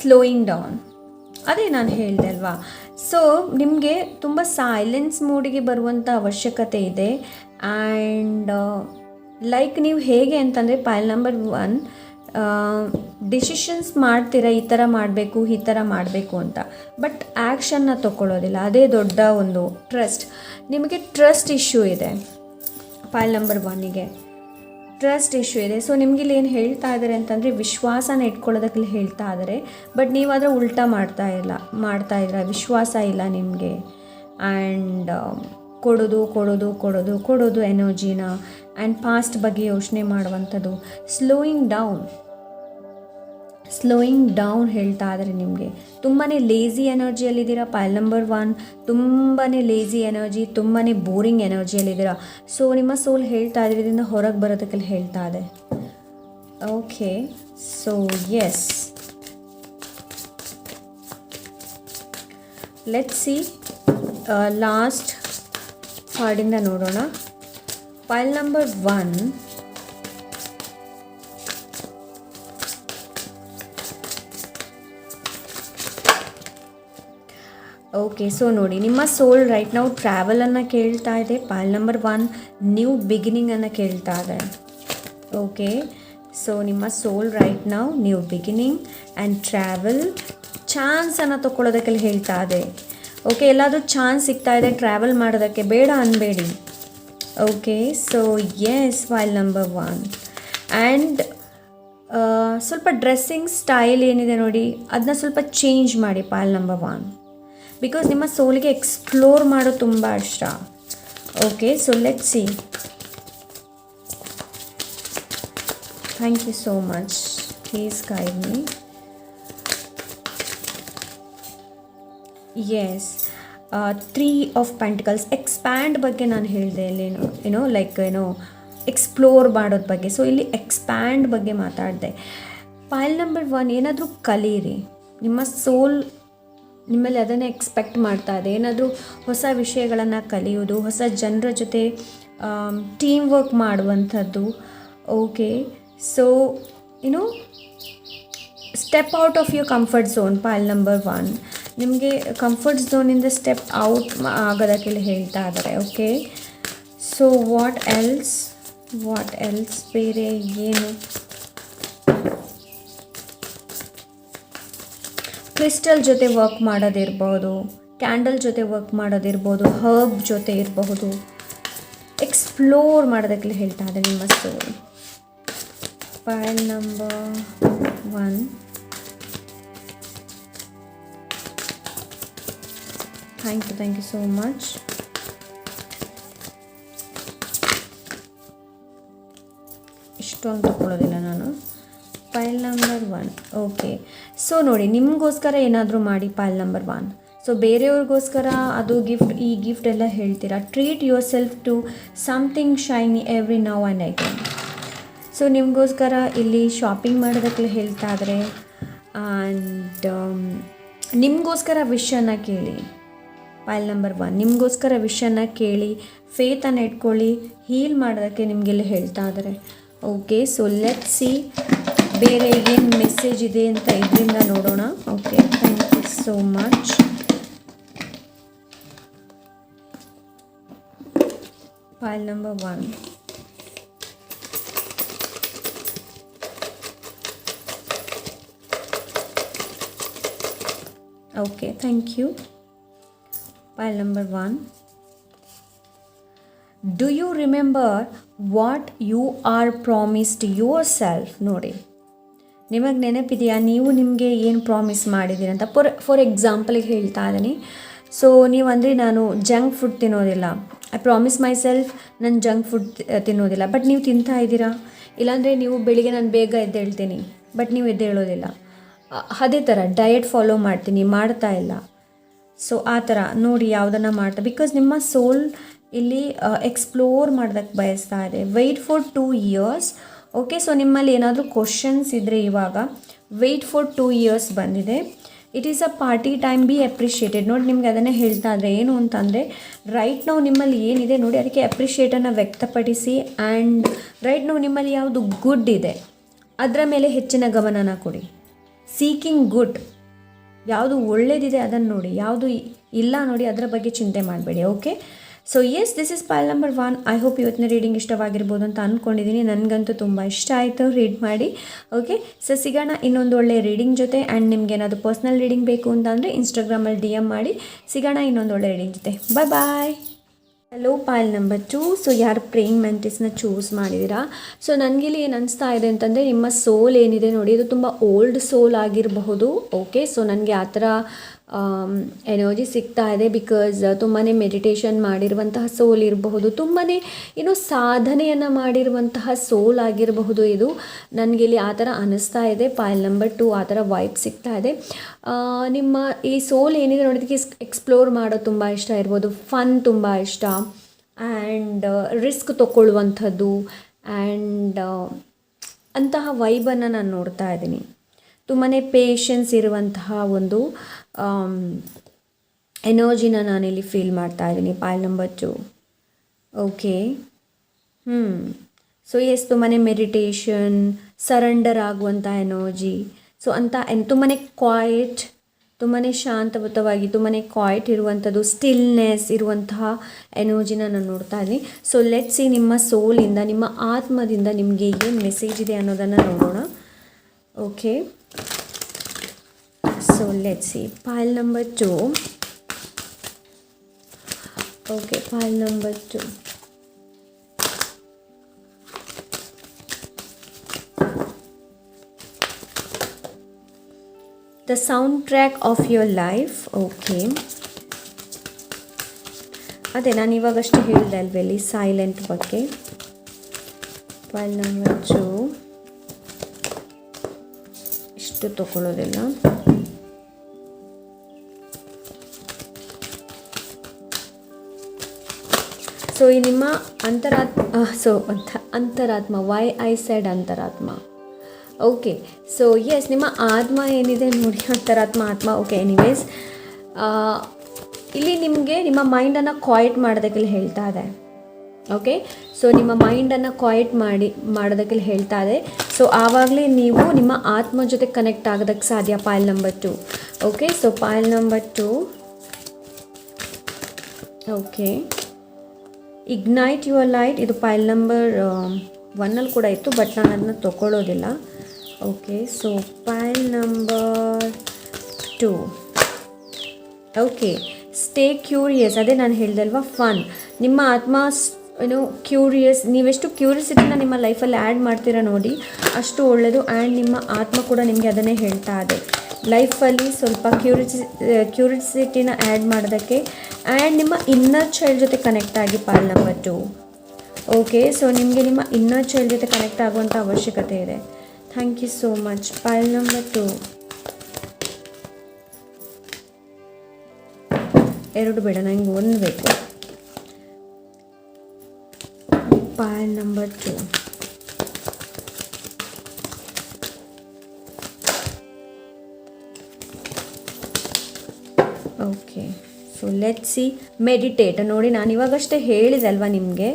Slowing down. ಅದೇ ನಾನು ಹೇಳಿದೆ ಅಲ್ವಾ. ಸೊ ನಿಮಗೆ ತುಂಬ ಸೈಲೆನ್ಸ್ ಮೂಡಿಗೆ ಬರುವಂಥ ಅವಶ್ಯಕತೆ ಇದೆ. ಆ್ಯಂಡ್ ಲೈಕ್ ನೀವು ಹೇಗೆ ಅಂತಂದರೆ ಪೈಲ್ ನಂಬರ್ 1 ಡಿಸಿಷನ್ಸ್ ಮಾಡ್ತೀರಾ, ಈ ಥರ ಮಾಡಬೇಕು ಈ ಥರ ಮಾಡಬೇಕು ಅಂತ, ಬಟ್ ಆ್ಯಕ್ಷನ್ನ ತೊಗೊಳ್ಳೋದಿಲ್ಲ. ಅದೇ ದೊಡ್ಡ ಒಂದು ಟ್ರಸ್ಟ್. ನಿಮಗೆ ಟ್ರಸ್ಟ್ ಇಶ್ಯೂ ಇದೆ ಪೈಲ್ ನಂಬರ್ 1ಗೆ, ಟ್ರಸ್ಟ್ ಇಶ್ಯೂ ಇದೆ. ಸೊ ನಿಮಗಿಲ್ಲಿ ಏನು ಹೇಳ್ತಾ ಇದ್ದಾರೆ ಅಂತಂದರೆ ವಿಶ್ವಾಸನ ಇಟ್ಕೊಳ್ಳೋದಕ್ಕೆ ಹೇಳ್ತಾ ಇದ್ದಾರೆ. ಬಟ್ ನೀವಾದರೆ ಉಲ್ಟಾ ಮಾಡ್ತಾ ಇದ್ದೀರಾ, ವಿಶ್ವಾಸ ಇಲ್ಲ ನಿಮಗೆ. ಆ್ಯಂಡ್ ಕೊಡೋದು ಎನರ್ಜಿನ. ಆ್ಯಂಡ್ ಪಾಸ್ಟ್ ಬಗ್ಗೆ ಯೋಚನೆ ಮಾಡುವಂಥದ್ದು. ಸ್ಲೋಯಿಂಗ್ ಡೌನ್ ಹೇಳ್ತಾ ಇದ್ದಾರೆ ನಿಮಗೆ. ತುಂಬಾ ಲೇಝಿ ಎನರ್ಜಿಯಲ್ಲಿದ್ದೀರಾ ಪೈಲ್ ನಂಬರ್ 1. ತುಂಬಾ ಲೇಝಿ ಎನರ್ಜಿ, ತುಂಬಾ ಬೋರಿಂಗ್ ಎನರ್ಜಿಯಲ್ಲಿದ್ದೀರಾ. ಸೊ ನಿಮ್ಮ ಸೋಲ್ ಹೇಳ್ತಾ ಇದ್ರೆ ಇದರಿಂದ ಹೊರಗೆ ಬರೋದಕ್ಕೆಲ್ಲ ಹೇಳ್ತಾ ಇದೆ. Okay, so yes, let's see last ಕಾರ್ಡಿಂದ ನೋಡೋಣ. ಪೈಲ್ ನಂಬರ್ 1, ಓಕೆ. ಸೊ ನೋಡಿ, ನಿಮ್ಮ ಸೋಲ್ ರೈಟ್ ನಾವು ಟ್ರಾವೆಲನ್ನು ಕೇಳ್ತಾ ಇದೆ. ಪೈಲ್ ನಂಬರ್ 1 ನ್ಯೂ ಬಿಗಿನಿಂಗನ್ನು ಕೇಳ್ತಾ ಇದೆ. ಓಕೆ, ಸೊ ನಿಮ್ಮ ಸೋಲ್ ರೈಟ್ ನಾವು ನ್ಯೂ ಬಿಗಿನಿಂಗ್ ಆ್ಯಂಡ್ ಟ್ರಾವೆಲ್, ಚಾನ್ಸನ್ನು ತೊಗೊಳ್ಳೋದಕ್ಕೆಲ್ಲ ಹೇಳ್ತಾ ಇದೆ. ಓಕೆ, ಎಲ್ಲಾದರೂ ಚಾನ್ಸ್ ಸಿಗ್ತಾ ಇದೆ ಟ್ರಾವೆಲ್ ಮಾಡೋದಕ್ಕೆ, ಬೇಡ ಅನ್ಬೇಡಿ. Okay, so yes, pile number 1 and ಸ್ವಲ್ಪ ಡ್ರೆಸ್ಸಿಂಗ್ ಸ್ಟೈಲ್ ಏನಿದೆ ನೋಡಿ, ಅದನ್ನ ಸ್ವಲ್ಪ ಚೇಂಜ್ ಮಾಡಿ ಪೈಲ್ ನಂಬರ್ 1, ಬಿಕಾಸ್ ನಿಮ್ಮ ಸೋಲಿಗೆ ಎಕ್ಸ್ಪ್ಲೋರ್ ಮಾಡೋದು ತುಂಬ ಇಷ್ಟ. Okay, so let's see. Thank you so much, please guide me. Yes, 3 of pentacles, expand ಬಗ್ಗೆ ನಾನು ಹೇಳಿದೆ ಇಲ್ಲಿ, ಲೈಕ್ ಎಕ್ಸ್ಪ್ಲೋರ್ ಮಾಡೋದ್ರ ಬಗ್ಗೆ. ಸೊ ಇಲ್ಲಿ ಎಕ್ಸ್ಪ್ಯಾಂಡ್ ಬಗ್ಗೆ ಮಾತಾಡಿದೆ. ಪೈಲ್ ನಂಬರ್ 1 ಏನಾದರೂ ಕಲೀರಿ, ನಿಮ್ಮ ಸೋಲ್ ನಿಮ್ಮಲ್ಲಿ ಅದನ್ನೇ ಎಕ್ಸ್ಪೆಕ್ಟ್ ಮಾಡ್ತಾ ಇದೆ. ಏನಾದರೂ ಹೊಸ ವಿಷಯಗಳನ್ನು ಕಲಿಯೋದು, ಹೊಸ ಜನರ ಜೊತೆ ಟೀಮ್ ವರ್ಕ್ ಮಾಡುವಂಥದ್ದು. Okay, so step out of your comfort zone. ಪೈಲ್ number 1 ನಿಮಗೆ ಕಂಫರ್ಟ್ ಝೋನಿಂದ ಸ್ಟೆಪ್ ಔಟ್ ಆಗೋದಕ್ಕೆಲ್ಲ ಹೇಳ್ತಾ ಇದ್ದಾರೆ. ಓಕೆ, ಸೊ ವಾಟ್ ಎಲ್ಸ್ ಬೇರೆ ಏನು? ಕ್ರಿಸ್ಟಲ್ ಜೊತೆ ವರ್ಕ್ ಮಾಡೋದಿರ್ಬೋದು, ಕ್ಯಾಂಡಲ್ ಜೊತೆ ವರ್ಕ್ ಮಾಡೋದಿರ್ಬೋದು, ಹರ್ಬ್ ಜೊತೆ ಇರಬಹುದು, ಎಕ್ಸ್ಪ್ಲೋರ್ ಮಾಡೋದಕ್ಕೆ ಹೇಳ್ತಾ ಇದೆ ನಿಮ್ಮ soul. Pile number 1, thank you so much. ಇಷ್ಟೊಂದು ತಗೊಳ್ಳೋದಿಲ್ಲ ನಾನು. ಪೈಲ್ ನಂಬರ್ 1, ಓಕೆ. ಸೊ ನೋಡಿ, ನಿಮಗೋಸ್ಕರ ಏನಾದರೂ ಮಾಡಿ ಪೈಲ್ ನಂಬರ್ 1. ಸೊ ಬೇರೆಯವ್ರಿಗೋಸ್ಕರ ಅದು ಗಿಫ್ಟ್, ಈ ಗಿಫ್ಟ್ ಎಲ್ಲ ಹೇಳ್ತೀರಾ. Treat yourself to something shiny every now and again. So ನಿಮಗೋಸ್ಕರ ಇಲ್ಲಿ ಶಾಪಿಂಗ್ ಮಾಡೋದಕ್ಕೆ ಹೇಳ್ತಾ ಇದ್ದಾರೆ. ಆ್ಯಂಡ್ ನಿಮಗೋಸ್ಕರ ವಿಷನ್ನು ಕೇಳಿ. ಪೈಲ್ ನಂಬರ್ 1 ನಿಮಗೋಸ್ಕರ ವಿಷನ್ನು ಕೇಳಿ, ಫೇತನ್ನು ಇಟ್ಕೊಳ್ಳಿ, ಹೀಲ್ ಮಾಡೋದಕ್ಕೆ ನಿಮಗೆಲ್ಲ ಹೇಳ್ತಾ ಇದ್ದಾರೆ. ಓಕೆ, ಸೊ ಲೆಟ್ಸ್ ಸಿ ಬೇರೆ ಏನು ಮೆಸೇಜ್ ಇದೆ ಅಂತ ಇದರಿಂದ ನೋಡೋಣ. Okay, thank you so much. Pile number 1, okay, thank you. Pile number 1, do you remember what you are promised yourself. ನೋಡಿ, ನಿಮಗೆ ನೆನಪಿದೆಯಾ ನೀವು ನಿಮಗೆ ಏನು ಪ್ರಾಮಿಸ್ ಮಾಡಿದ್ದೀರಿ ಅಂತ? ಫಾರ್ ಎಕ್ಸಾಂಪಲಿಗೆ ಹೇಳ್ತಾ ಇದ್ದೀನಿ. ಸೊ ನೀವು ಅಂದರೆ ನಾನು ಜಂಕ್ ಫುಡ್ ತಿನ್ನೋದಿಲ್ಲ, ಐ ಪ್ರಾಮಿಸ್ ಮೈ ಸೆಲ್ಫ್ ನಾನು ಜಂಕ್ ಫುಡ್ ತಿನ್ನೋದಿಲ್ಲ, ಬಟ್ ನೀವು ತಿಂತಾ ಇದ್ದೀರಾ. ಇಲ್ಲಾಂದರೆ ನೀವು ಬೆಳಿಗ್ಗೆ ನಾನು ಬೇಗ ಎದ್ದೇಳ್ತೀನಿ, ಬಟ್ ನೀವು ಎದ್ದೇಳೋದಿಲ್ಲ. ಅದೇ ಥರ ಡಯಟ್ ಫಾಲೋ ಮಾಡ್ತಾ ಇಲ್ಲ. ಸೊ ಆ ಥರ ನೋಡಿ ಯಾವುದನ್ನು ಮಾಡ್ತಾ, ಬಿಕಾಸ್ ನಿಮ್ಮ ಸೋಲ್ ಇಲ್ಲಿ ಎಕ್ಸ್ಪ್ಲೋರ್ ಮಾಡೋದಕ್ಕೆ ಬಯಸ್ತಾ ಇದೆ. Wait for 2 years. Okay, so ನಿಮ್ಮಲ್ಲಿ ಏನಾದರೂ ಕ್ವಶನ್ಸ್ ಇದ್ದರೆ ಇವಾಗ ವೆಯ್ಟ್ ಫಾರ್ 2 years ಬಂದಿದೆ. It is a party time, B appreciated. ನೋಡಿ, ನಿಮಗೆ ಅದನ್ನೇ ಹೇಳ್ತಾ ಇದ್ರೆ ಏನು ಅಂತಂದರೆ, ರೈಟ್ ನಾವು ನಿಮ್ಮಲ್ಲಿ ಏನಿದೆ ನೋಡಿ ಅದಕ್ಕೆ ಅಪ್ರಿಷಿಯೇಟನ್ನು ವ್ಯಕ್ತಪಡಿಸಿ. ಆ್ಯಂಡ್ ರೈಟ್ ನಾವು ನಿಮ್ಮಲ್ಲಿ ಯಾವುದು ಗುಡ್ ಇದೆ ಅದರ ಮೇಲೆ ಹೆಚ್ಚಿನ ಗಮನನ ಕೊಡಿ. ಸೀಕಿಂಗ್ ಗುಡ್, ಯಾವುದು ಒಳ್ಳೇದಿದೆ ಅದನ್ನು ನೋಡಿ, ಯಾವುದು ಇಲ್ಲ ನೋಡಿ ಅದರ ಬಗ್ಗೆ ಚಿಂತೆ ಮಾಡಬೇಡಿ. Okay, so yes, this is pile number 1. I hope ಇವತ್ತಿನ ರೀಡಿಂಗ್ ಇಷ್ಟವಾಗಿರ್ಬೋದು ಅಂತ ಅಂದ್ಕೊಂಡಿದ್ದೀನಿ. ನನಗಂತೂ ತುಂಬ ಇಷ್ಟ ಆಯಿತು ರೀಡ್ ಮಾಡಿ. ಓಕೆ, ಸೊ ಸಿಗೋಣ ಇನ್ನೊಂದು ಒಳ್ಳೆಯ ರೀಡಿಂಗ್ ಜೊತೆ. ಆ್ಯಂಡ್ ನಿಮ್ಗೆ ಏನಾದರೂ ಪರ್ಸ್ನಲ್ ರೀಡಿಂಗ್ ಬೇಕು ಅಂತಂದರೆ ಇನ್ಸ್ಟಾಗ್ರಾಮಲ್ಲಿ DM ಮಾಡಿ. ಸಿಗೋಣ ಇನ್ನೊಂದು ಒಳ್ಳೆಯ ರೀಡಿಂಗ್ ಜೊತೆ. Bye. Hello, pile number 2. So ಯಾರು ಪ್ರೇಯಿಂಗ್ ಮ್ಯಾಂಟಿಸ್ನ ಚೂಸ್ ಮಾಡಿದ್ದೀರಾ? ಸೊ ನನಗಿಲ್ಲಿ ಏನು ಅನಿಸ್ತಾ ಇದೆ ಅಂತಂದರೆ, ನಿಮ್ಮ ಸೋಲ್ ಏನಿದೆ ನೋಡಿ, ಇದು ತುಂಬ ಓಲ್ಡ್ ಸೋಲ್ ಆಗಿರಬಹುದು. ಓಕೆ, ಸೊ ನನಗೆ ಆ ಥರ ಎನರ್ಜಿ ಸಿಗ್ತಾ ಇದೆ. ಬಿಕಾಸ್ ತುಂಬಾ ಮೆಡಿಟೇಷನ್ ಮಾಡಿರುವಂತಹ ಸೋಲ್ ಇರಬಹುದು, ತುಂಬಾ ಸಾಧನೆಯನ್ನು ಮಾಡಿರುವಂತಹ ಸೋಲ್ ಆಗಿರಬಹುದು. ಇದು ನನಗಿಲ್ಲಿ ಆ ಥರ ಅನ್ನಿಸ್ತಾ ಇದೆ. ಪೈಲ್ ನಂಬರ್ 2 ಆ ಥರ ವೈಬ್ ಸಿಗ್ತಾ ಇದೆ. ನಿಮ್ಮ ಈ ಸೋಲ್ ಏನಿದೆ ನೋಡೋದಕ್ಕೆ ಎಕ್ಸ್ಪ್ಲೋರ್ ಮಾಡೋದು ತುಂಬ ಇಷ್ಟ ಇರ್ಬೋದು, ಫನ್ ತುಂಬ ಇಷ್ಟ, ಆ್ಯಂಡ್ ರಿಸ್ಕ್ ತೊಗೊಳ್ಳುವಂಥದ್ದು, ಆ್ಯಂಡ್ ಅಂತಹ ವೈಬನ್ನು ನಾನು ನೋಡ್ತಾ ಇದ್ದೀನಿ. ತುಂಬಾ ಪೇಷನ್ಸ್ ಇರುವಂತಹ ಒಂದು ಎನರ್ಜಿನ ನಾನಿಲ್ಲಿ ಫೀಲ್ ಮಾಡ್ತಾ ಇದ್ದೀನಿ. Pile number 2. Okay. So yes, ತುಂಬಾ ಮೆಡಿಟೇಷನ್, ಸರೆಂಡರ್ ಆಗುವಂಥ ಎನರ್ಜಿ. ಸೊ ಅಂತ ತುಂಬಾ ಕ್ವಾಯಿಟ್, ತುಂಬಾ ಶಾಂತಯುತವಾಗಿ, ತುಂಬಾ ಕ್ವಾಯಿಟ್ ಇರುವಂಥದ್ದು, ಸ್ಟಿಲ್ನೆಸ್ ಇರುವಂತಹ ಎನರ್ಜಿನ ನಾನು ನೋಡ್ತಾ ಇದ್ದೀನಿ. ಸೊ ಲೆಟ್ಸ್ ಸಿ ನಿಮ್ಮ ಸೋಲಿಂದ, ನಿಮ್ಮ ಆತ್ಮದಿಂದ ನಿಮಗೆ ಏನು ಮೆಸೇಜ್ ಇದೆ ಅನ್ನೋದನ್ನು ನೋಡೋಣ. Okay, so let's C ಪಾಯಿಲ್ number 2. Okay, ಪಾಯಿಲ್ number 2. The soundtrack of your life. Okay, ಅದೇ ನಾನು ಇವಾಗಷ್ಟೇ ಹೇಳಿದೆ ಅಲ್ವೇಲಿ ಸೈಲೆಂಟ್ ಬಗ್ಗೆ. ಪಾಯಿಲ್ ನಂಬರ್ 2 ಇಷ್ಟು ತಗೊಳ್ಳೋದಿಲ್ಲ. ಸೊ ಈ ನಿಮ್ಮ ಅಂತರಾತ್ಮ, ವೈ ಐ ಸೆಡ್ ಅಂತರಾತ್ಮ. ಓಕೆ, ಸೊ ಎಸ್, ನಿಮ್ಮ ಆತ್ಮ ಏನಿದೆ ನೋಡಿ, ಅಂತರಾತ್ಮ, ಆತ್ಮ. ಓಕೆ, ಎನಿವೇಸ್, ಇಲ್ಲಿ ನಿಮಗೆ ನಿಮ್ಮ ಮೈಂಡನ್ನು ಕ್ವಾಯಿಟ್ ಮಾಡೋದಕ್ಕೆ ಹೇಳ್ತಾ ಇದೆ. ಓಕೆ, ಸೊ ನಿಮ್ಮ ಮೈಂಡನ್ನು ಕ್ವಾಯಿಟ್ ಮಾಡೋದಕ್ಕೆ ಹೇಳ್ತಾ ಇದೆ. ಸೊ ಆವಾಗಲೇ ನೀವು ನಿಮ್ಮ ಆತ್ಮ ಜೊತೆ ಕನೆಕ್ಟ್ ಆಗೋದಕ್ಕೆ ಸಾಧ್ಯ. ಪಾಯಿಲ್ number 2. Okay, so pile number 2. Okay, ignite your light. ಇದು ಪಾಯಿಲ್ ನಂಬರ್ 1 ಕೂಡ ಇತ್ತು, ಬಟ್ ನಾನು ಅದನ್ನ ತಗೊಳ್ಳೋದಿಲ್ಲ. Okay, so pile number 2. Okay, stay curious. ಅದೇ ನಾನು ಹೇಳ್ದಲ್ವಾ, ಫನ್. ನಿಮ್ಮ ಆತ್ಮ ಕ್ಯೂರಿಯಸ್, ನೀವೆಷ್ಟು ಕ್ಯೂರಿಯಸಿಟಿನ ನಿಮ್ಮ ಲೈಫಲ್ಲಿ ಆ್ಯಡ್ ಮಾಡ್ತೀರಾ ನೋಡಿ, ಅಷ್ಟು ಒಳ್ಳೆಯದು. ಆ್ಯಂಡ್ ನಿಮ್ಮ ಆತ್ಮ ಕೂಡ ನಿಮಗೆ ಅದನ್ನೇ ಹೇಳ್ತಾ ಇದೆ. ಲೈಫಲ್ಲಿ ಸ್ವಲ್ಪ ಕ್ಯೂರಿಯಸಿಟಿನ ಆ್ಯಡ್ ಮಾಡೋದಕ್ಕೆ, ಆ್ಯಂಡ್ ನಿಮ್ಮ ಇನ್ನರ್ ಚೈಲ್ಡ್ ಜೊತೆ ಕನೆಕ್ಟ್ ಆಗಿ. ಪಾಯಿಲ್ ನಂಬರ್ 2. ಓಕೆ, ಸೊ ನಿಮಗೆ ನಿಮ್ಮ ಇನ್ನರ್ ಚೈಲ್ಡ್ ಜೊತೆ ಕನೆಕ್ಟ್ ಆಗುವಂಥ ಅವಶ್ಯಕತೆ ಇದೆ. Thank you so much. Pile number 2. 2 ಬೇಡ, ನನಗೆ 1 ಬೇಕು. Pile number 2. Okay, so let's see meditate. ನೋಡಿ, ನಾನು ಇವಾಗಷ್ಟೇ ಹೇಳಿದೆ ಅಲ್ವಾ ನಿಮಗೆ,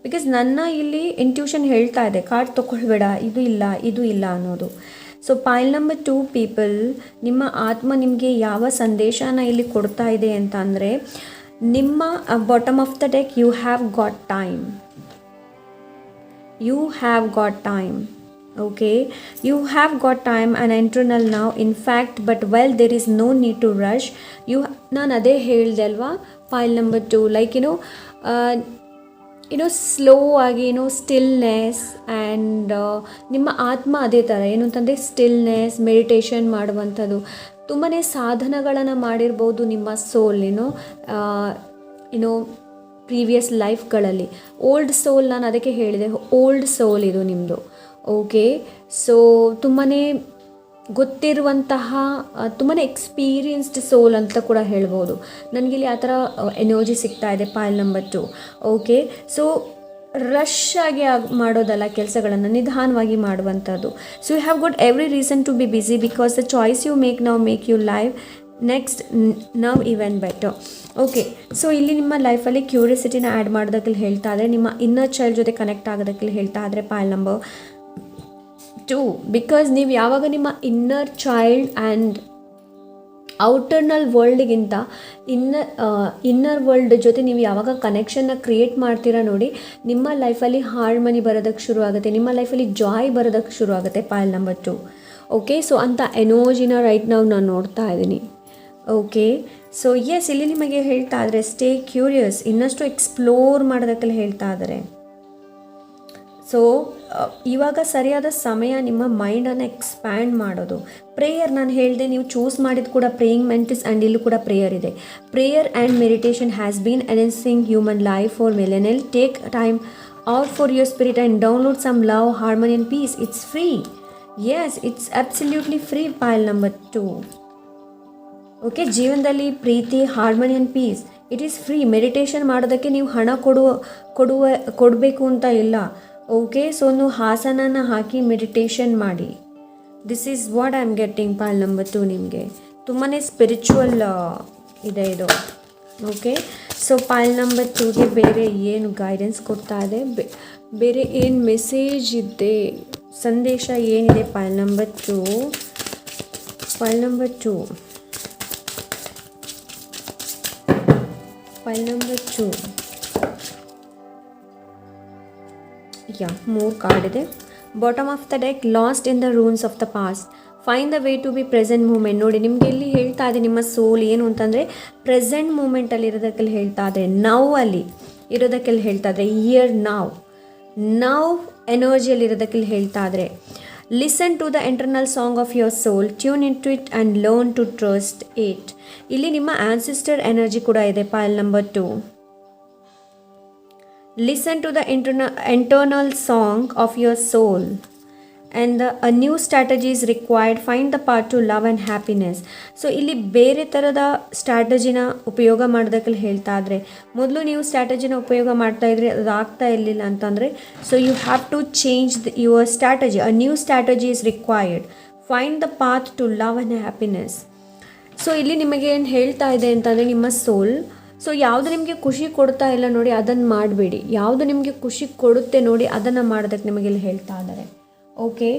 ಬಿಕಾಸ್ ನನ್ನ ಇಲ್ಲಿ ಇಂಟ್ಯೂಷನ್ ಹೇಳ್ತಾ ಇದೆ, ಕಾರ್ಡ್ ತೊಗೊಳ್ಬೇಡ, ಇದು ಇಲ್ಲ ಅನ್ನೋದು. ಸೊ ಪಾಯಿಲ್ ನಂಬರ್ 2 ಪೀಪಲ್, ನಿಮ್ಮ ಆತ್ಮ ನಿಮಗೆ ಯಾವ ಸಂದೇಶನ ಇಲ್ಲಿ ಕೊಡ್ತಾ ಇದೆ ಅಂತ ಅಂದರೆ, ನಿಮ್ಮ bottom of the deck, you have got time. Okay, you have got time and internal now, in fact, but well, there is no need to rush. ನಾನು ಅದೇ ಹೇಳಿದೆ ಅಲ್ವಾ, ಪಾಯಿಲ್ ನಂಬರ್ 2, ಲೈಕ್ ಸ್ಲೋ ಆಗಿ, ಸ್ಟಿಲ್ನೆಸ್. ಆ್ಯಂಡ್ ನಿಮ್ಮ ಆತ್ಮ ಅದೇ ಥರ, ಏನು ಅಂತಂದರೆ ಸ್ಟಿಲ್ನೆಸ್, ಮೆಡಿಟೇಷನ್ ಮಾಡುವಂಥದ್ದು. ತುಂಬಾ ಸಾಧನಗಳನ್ನು ಮಾಡಿರ್ಬೋದು ನಿಮ್ಮ ಸೋಲ್, ಪ್ರೀವಿಯಸ್ ಲೈಫ್ಗಳಲ್ಲಿ. ಓಲ್ಡ್ ಸೋಲ್, ನಾನು ಅದಕ್ಕೆ ಹೇಳಿದೆ, ಓಲ್ಡ್ ಸೋಲ್ ಇದು ನಿಮ್ಮದು. ಓಕೆ, ಸೊ ತುಂಬಾ ಗೊತ್ತಿರುವಂತಹ, ತುಂಬಾ ಎಕ್ಸ್ಪೀರಿಯನ್ಸ್ಡ್ ಸೋಲ್ ಅಂತ ಕೂಡ ಹೇಳ್ಬೋದು. ನನಗಿಲ್ಲಿ ಆ ಥರ ಎನರ್ಜಿ ಸಿಗ್ತಾ ಇದೆ. Pile number 2. Okay, so rush ಆಗಿ ಮಾಡೋದಲ್ಲ, ಕೆಲಸಗಳನ್ನು ನಿಧಾನವಾಗಿ ಮಾಡುವಂಥದ್ದು. So you have got every reason to be busy, because the choice you make now make you life next now even better. Okay, so ಇಲ್ಲಿ ನಿಮ್ಮ ಲೈಫಲ್ಲಿ ಕ್ಯೂರಿಯಸಿಟಿನ ಆ್ಯಡ್ ಮಾಡೋದಕ್ಕೆ ಹೇಳ್ತಾ ಇದ್ರೆ, ನಿಮ್ಮ ಇನ್ನರ್ ಚೈಲ್ಡ್ ಜೊತೆ ಕನೆಕ್ಟ್ ಆಗೋದಕ್ಕೆ ಹೇಳ್ತಾ ಇದ್ರೆ. ಪಾಯಿಲ್ ನಂಬರ್ 2, ಬಿಕಾಸ್ ನೀವು ಯಾವಾಗ ನಿಮ್ಮ ಇನ್ನರ್ ಚೈಲ್ಡ್ ಆ್ಯಂಡ್ ಔಟರ್ನಲ್ ವರ್ಲ್ಡ್ಗಿಂತ ಇನ್ನರ್ ವರ್ಲ್ಡ್ ಜೊತೆ ನೀವು ಯಾವಾಗ ಕನೆಕ್ಷನ್ನ ಕ್ರಿಯೇಟ್ ಮಾಡ್ತೀರಾ ನೋಡಿ, ನಿಮ್ಮ ಲೈಫಲ್ಲಿ ಹಾರ್ಮನಿ ಬರೋದಕ್ಕೆ ಶುರು ಆಗುತ್ತೆ, ನಿಮ್ಮ ಲೈಫಲ್ಲಿ ಜಾಯ್ ಬರೋದಕ್ಕೆ ಶುರು ಆಗುತ್ತೆ. ಪಾಯಿಲ್ ನಂಬರ್ 2. ಓಕೆ, ಸೊ ಅಂಥ ಎನರ್ಜಿನ ರೈಟ್ ನಾವು ನಾನು ನೋಡ್ತಾ ಇದ್ದೀನಿ. ಓಕೆ, ಸೊ ಎಸ್, ಇಲ್ಲಿ ನಿಮಗೆ ಹೇಳ್ತಾ ಇದ್ದಾರೆ ಸ್ಟೇ ಕ್ಯೂರಿಯಸ್, ಇನ್ನಷ್ಟು ಎಕ್ಸ್ಪ್ಲೋರ್ ಮಾಡೋದಕ್ಕೆಲ್ಲ ಹೇಳ್ತಾ ಇದ್ದಾರೆ. ಸೊ ಇವಾಗ ಸರಿಯಾದ ಸಮಯ ನಿಮ್ಮ ಮೈಂಡನ್ನು ಎಕ್ಸ್ಪ್ಯಾಂಡ್ ಮಾಡೋದು. ಪ್ರೇಯರ್, ನಾನು ಹೇಳಿದೆ, ನೀವು ಚೂಸ್ ಮಾಡಿದ ಕೂಡ ಪ್ರೇಯಿಂಗ್ ಮೆಂಟಿಸ್, ಆ್ಯಂಡ್ ಇಲ್ಲೂ ಕೂಡ ಪ್ರೇಯರ್ ಇದೆ. Prayer and meditation has been enhancing human life for millennial. Take time out for your spirit and download some love, harmony and peace. It's free. Yes, it's absolutely free. Pile number 2. Okay, ಜೀವನದಲ್ಲಿ ಪ್ರೀತಿ, harmony and peace, it is free. Meditation ಮಾಡೋದಕ್ಕೆ ನೀವು ಹಣ ಕೊಡಬೇಕು ಅಂತ ಇಲ್ಲ. Okay, so ನೀವು ಹಾಸನನ ಹಾಕಿ ಮೆಡಿಟೇಷನ್ ಮಾಡಿ. This is what I am getting pile number 2 ನಿಮಗೆ. ತುಂಬಾ ಸ್ಪಿರಿಚುವಲ್ ಇದೆ ಇದು. ಓಕೆ, ಸೊ ಪಾಲ್ ನಂಬರ್ 2ಗೆ ಬೇರೆ ಏನು ಗೈಡೆನ್ಸ್ ಕೊಡ್ತಾ ಇದೆ, ಬೇರೆ ಏನು ಮೆಸೇಜ್ ಇದೆ, ಸಂದೇಶ ಏನಿದೆ ಪಾಲ್ ನಂಬರ್ 2. ಪಾಲ್ ನಂಬರ್ 2 ಮೂರು ಕಾರ್ಡ್ ಇದೆ. Bottom of the deck, lost in the runes of the past, find the way to be present moment. ನೋಡಿ, ನಿಮಗೆ ಇಲ್ಲಿ ಹೇಳ್ತಾ ಇದೆ ನಿಮ್ಮ ಸೋಲ್ ಏನು ಅಂತಂದರೆ ಪ್ರೆಸೆಂಟ್ ಮೂಮೆಂಟಲ್ಲಿ ಇರೋದಕ್ಕೆಲ್ಲ ಹೇಳ್ತಾ ಇದೆ, ನವ್ ಅಲ್ಲಿ ಇರೋದಕ್ಕೆಲ್ಲ ಹೇಳ್ತಾ ಇದ್ರೆ, ಇಯರ್ ನವ್ ಎನರ್ಜಿಯಲ್ಲಿ ಇರೋದಕ್ಕೆಲ್ಲ ಹೇಳ್ತಾ ಇದ್ರೆ. Listen to the internal song of your soul, tune in to it and learn to trust it. ಇಲ್ಲಿ ನಿಮ್ಮ ಆನ್ಸಿಸ್ಟರ್ ಎನರ್ಜಿ ಕೂಡ ಇದೆ pile number 2. Listen to the internal song of your soul and a new strategy is required. Find the path to love and happiness. So ಇಲ್ಲಿ ಬೇರೆ ಥರದ ಸ್ಟ್ರಾಟಜಿನ ಉಪಯೋಗ ಮಾಡೋದಕ್ಕೆ ಹೇಳ್ತಾ ಇದ್ರೆ, ಮೊದಲು ನೀವು ಸ್ಟ್ರಾಟಜಿನ ಉಪಯೋಗ ಮಾಡ್ತಾ ಇದ್ರಿ, ಅದು ಆಗ್ತಾ ಇರಲಿಲ್ಲ ಅಂತಂದರೆ, so you have to change your strategy. A new strategy is required. Find the path to love and happiness. So ಇಲ್ಲಿ ನಿಮಗೆ ಏನು ಹೇಳ್ತಾ ಇದೆ ಅಂತಂದರೆ ನಿಮ್ಮ ಸೋಲ್, ಸೊ ಯಾವುದು ನಿಮಗೆ ಖುಷಿ ಕೊಡ್ತಾ ಇಲ್ಲ ನೋಡಿ ಅದನ್ನು ಮಾಡಬೇಡಿ, ಯಾವುದು ನಿಮಗೆ ಖುಷಿ ಕೊಡುತ್ತೆ ನೋಡಿ ಅದನ್ನು ಮಾಡೋದಕ್ಕೆ ನಿಮಗೆ ಇಲ್ಲಿ ಹೇಳ್ತಾ ಇದ್ದಾರೆ. Okay,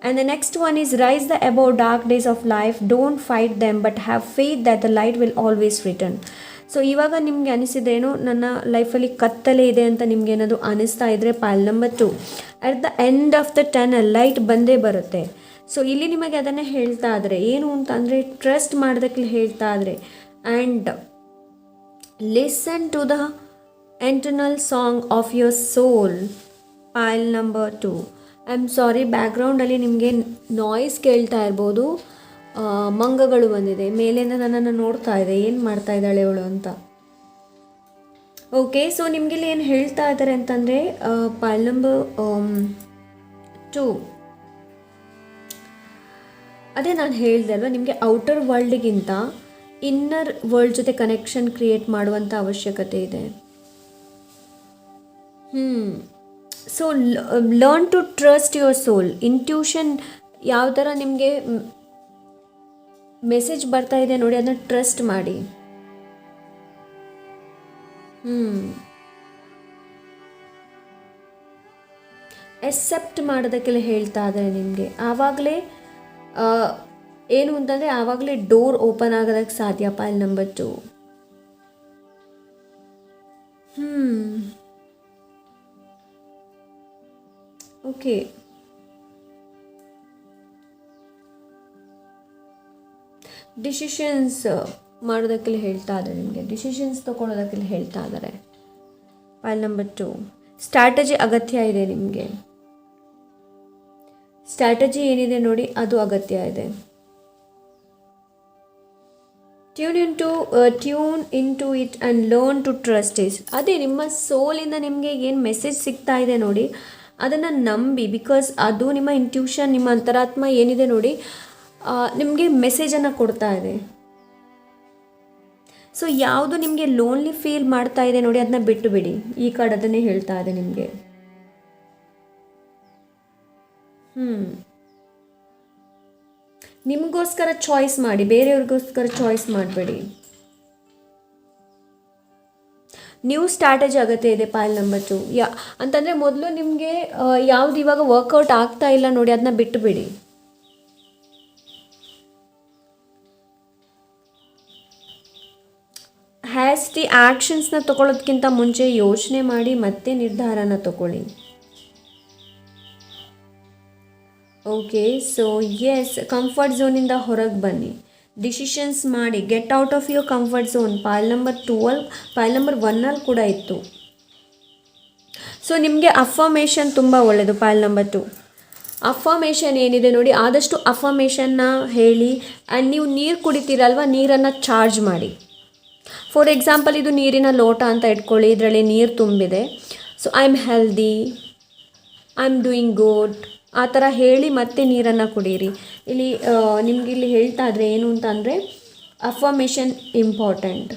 and the next one is rise the above dark days of life, don't fight them but have faith that the light will always return. So ಇವಾಗ ನಿಮಗೆ ಅನಿಸಿದ್ರೇನೋ ನನ್ನ ಲೈಫಲ್ಲಿ ಕತ್ತಲೆ ಇದೆ ಅಂತ ನಿಮ್ಗೆ ಏನಾದರೂ ಅನಿಸ್ತಾ ಇದ್ದರೆ, pile number 2, at the end of the tunnel light ಬಂದೇ ಬರುತ್ತೆ. ಸೊ ಇಲ್ಲಿ ನಿಮಗೆ ಅದನ್ನೇ ಹೇಳ್ತಾ ಇದ್ರೆ, ಏನು ಅಂತಂದರೆ ಟ್ರಸ್ಟ್ ಮಾಡೋದಕ್ಕೆ ಹೇಳ್ತಾ ಇದ್ರೆ, and listen to the internal song of your soul, pile number 2. I am sorry, ಬ್ಯಾಕ್ಗ್ರೌಂಡಲ್ಲಿ ನಿಮಗೆ ನಾಯ್ಸ್ ಕೇಳ್ತಾ ಇರ್ಬೋದು. ಮಂಗಗಳು ಬಂದಿದೆ, ಮೇಲಿಂದ ನನ್ನನ್ನು ನೋಡ್ತಾ ಇದೆ, ಏನು ಮಾಡ್ತಾ ಇದ್ದಾಳೆ ಅವಳು ಅಂತ. ಓಕೆ, ಸೊ ನಿಮಗಿಲ್ಲಿ ಏನು ಹೇಳ್ತಾ ಇದ್ದಾರೆ ಅಂತಂದರೆ, ಪಾಲ್ ನಂಬರ್ 2, ಅದೇ ನಾನು ಹೇಳಿದೆ ಅಲ್ವಾ, ನಿಮಗೆ ಔಟರ್ ವರ್ಲ್ಡ್ಗಿಂತ ಇನ್ನರ್ ವರ್ಲ್ಡ್ ಜೊತೆ ಕನೆಕ್ಷನ್ ಕ್ರಿಯೇಟ್ ಮಾಡುವಂಥ ಅವಶ್ಯಕತೆ ಇದೆ. So learn to trust your soul. Intuition ಯಾವ ಥರ ನಿಮಗೆ ಮೆಸೇಜ್ ಬರ್ತಾ ಇದೆ ನೋಡಿ, ಅದನ್ನ ಟ್ರಸ್ಟ್ ಮಾಡಿ. ಎಕ್ಸೆಪ್ಟ್ ಮಾಡೋದಕ್ಕೆಲ್ಲ ಹೇಳ್ತಾ ಇದ್ದಾರೆ ನಿಮಗೆ. ಆವಾಗಲೇ ಏನು ಅಂತಂದರೆ ಆವಾಗಲೇ ಡೋರ್ ಓಪನ್ ಆಗೋದಕ್ಕೆ ಸಾಧ್ಯ. ಪಾಲ್ ನಂಬರ್ 2. ಓಕೆ, ಡಿಸಿಷನ್ಸ್ ಮಾಡೋದಕ್ಕೆಲ್ಲ ಹೇಳ್ತಾ ಇದ್ದಾರೆ ನಿಮಗೆ, ಡಿಸಿಷನ್ಸ್ ತೊಗೊಳೋದಕ್ಕೆಲ್ಲ ಹೇಳ್ತಾ ಇದ್ದಾರೆ. ಪಾಲ್ ನಂಬರ್ 2, ಸ್ಟ್ರಾಟಜಿ ಅಗತ್ಯ ಇದೆ ನಿಮಗೆ. ಸ್ಟ್ರಾಟಜಿ ಏನಿದೆ ನೋಡಿ ಅದು ಅಗತ್ಯ ಇದೆ. Tune in to it and learn to trust it. ಅದೇ ನಿಮ್ಮ ಸೋಲಿಂದ ನಿಮಗೆ ಏನು ಮೆಸೇಜ್ ಸಿಗ್ತಾ ಇದೆ ನೋಡಿ ಅದನ್ನು ನಂಬಿ, ಬಿಕಾಸ್ ಅದು ನಿಮ್ಮ ಇಂಟ್ಯೂಷನ್, ನಿಮ್ಮ ಅಂತರಾತ್ಮ ಏನಿದೆ ನೋಡಿ ನಿಮಗೆ ಮೆಸೇಜನ್ನು ಕೊಡ್ತಾ ಇದೆ. ಸೊ ಯಾವುದು ನಿಮಗೆ ಲೋನ್ಲಿ ಫೀಲ್ ಮಾಡ್ತಾ ಇದೆ ನೋಡಿ ಅದನ್ನ ಬಿಟ್ಟು ಬಿಡಿ. ಈ ಕಾರ್ಡ್ ಅದನ್ನೇ ಹೇಳ್ತಾ ಇದೆ ನಿಮಗೆ. ನಿಮಗೋಸ್ಕರ ಚಾಯ್ಸ್ ಮಾಡಿ, ಬೇರೆಯವ್ರಿಗೋಸ್ಕರ ಚಾಯ್ಸ್ ಮಾಡಬೇಡಿ. ನ್ಯೂ ಸ್ಟ್ರಾಟಜಿ ಅಗತ್ಯ ಇದೆ ಪಾಲ್ ನಂಬರ್ 2. ಅಂತಂದರೆ ಮೊದಲು ನಿಮಗೆ ಯಾವುದು ಇವಾಗ ವರ್ಕೌಟ್ ಆಗ್ತಾ ಇಲ್ಲ ನೋಡಿ ಅದನ್ನ ಬಿಟ್ಟು ಬಿಡಿ. ಹ್ಯಾಸ್ಟಿ ಆ್ಯಕ್ಷನ್ಸ್ನ ತಗೊಳ್ಳೋದಕ್ಕಿಂತ ಮುಂಚೆ ಯೋಚನೆ ಮಾಡಿ ಮತ್ತೆ ನಿರ್ಧಾರನ ತಗೊಳ್ಳಿ. ಓಕೆ, ಸೊ ಎಸ್, ಕಂಫರ್ಟ್ ಝೋನಿಂದ ಹೊರಗೆ ಬನ್ನಿ, ಡಿಸಿಷನ್ಸ್ ಮಾಡಿ, get out of your comfort zone. Pile number 12, pile number 1 ಕೂಡ ಇತ್ತು. ಸೊ ನಿಮಗೆ ಅಫರ್ಮೇಷನ್ ತುಂಬ ಒಳ್ಳೆಯದು. ಪಾಲ್ ನಂಬರ್ 2 ಅಫರ್ಮೇಷನ್ ಏನಿದೆ ನೋಡಿ, ಆದಷ್ಟು ಅಫರ್ಮೇಷನ್ನ ಹೇಳಿ. ಆ್ಯಂಡ್ ನೀವು ನೀರು ಕುಡಿತೀರಲ್ವ, ನೀರನ್ನು ಚಾರ್ಜ್ ಮಾಡಿ. ಫಾರ್ ಎಕ್ಸಾಂಪಲ್, ಇದು ನೀರಿನ ಲೋಟ ಅಂತ ಇಟ್ಕೊಳ್ಳಿ, ಇದರಲ್ಲಿ ನೀರು ತುಂಬಿದೆ. So I am healthy, I am doing good, ಆ ಥರ ಹೇಳಿ ಮತ್ತೆ ನೀರನ್ನು ಕುಡೀರಿ. ಇಲ್ಲಿ ನಿಮ್ಗೆ ಇಲ್ಲಿ ಹೇಳ್ತಾ ಇದ್ರೆ ಏನು ಅಂತ ಅಂದರೆ ಅಫರ್ಮೇಷನ್ ಇಂಪಾರ್ಟೆಂಟ್.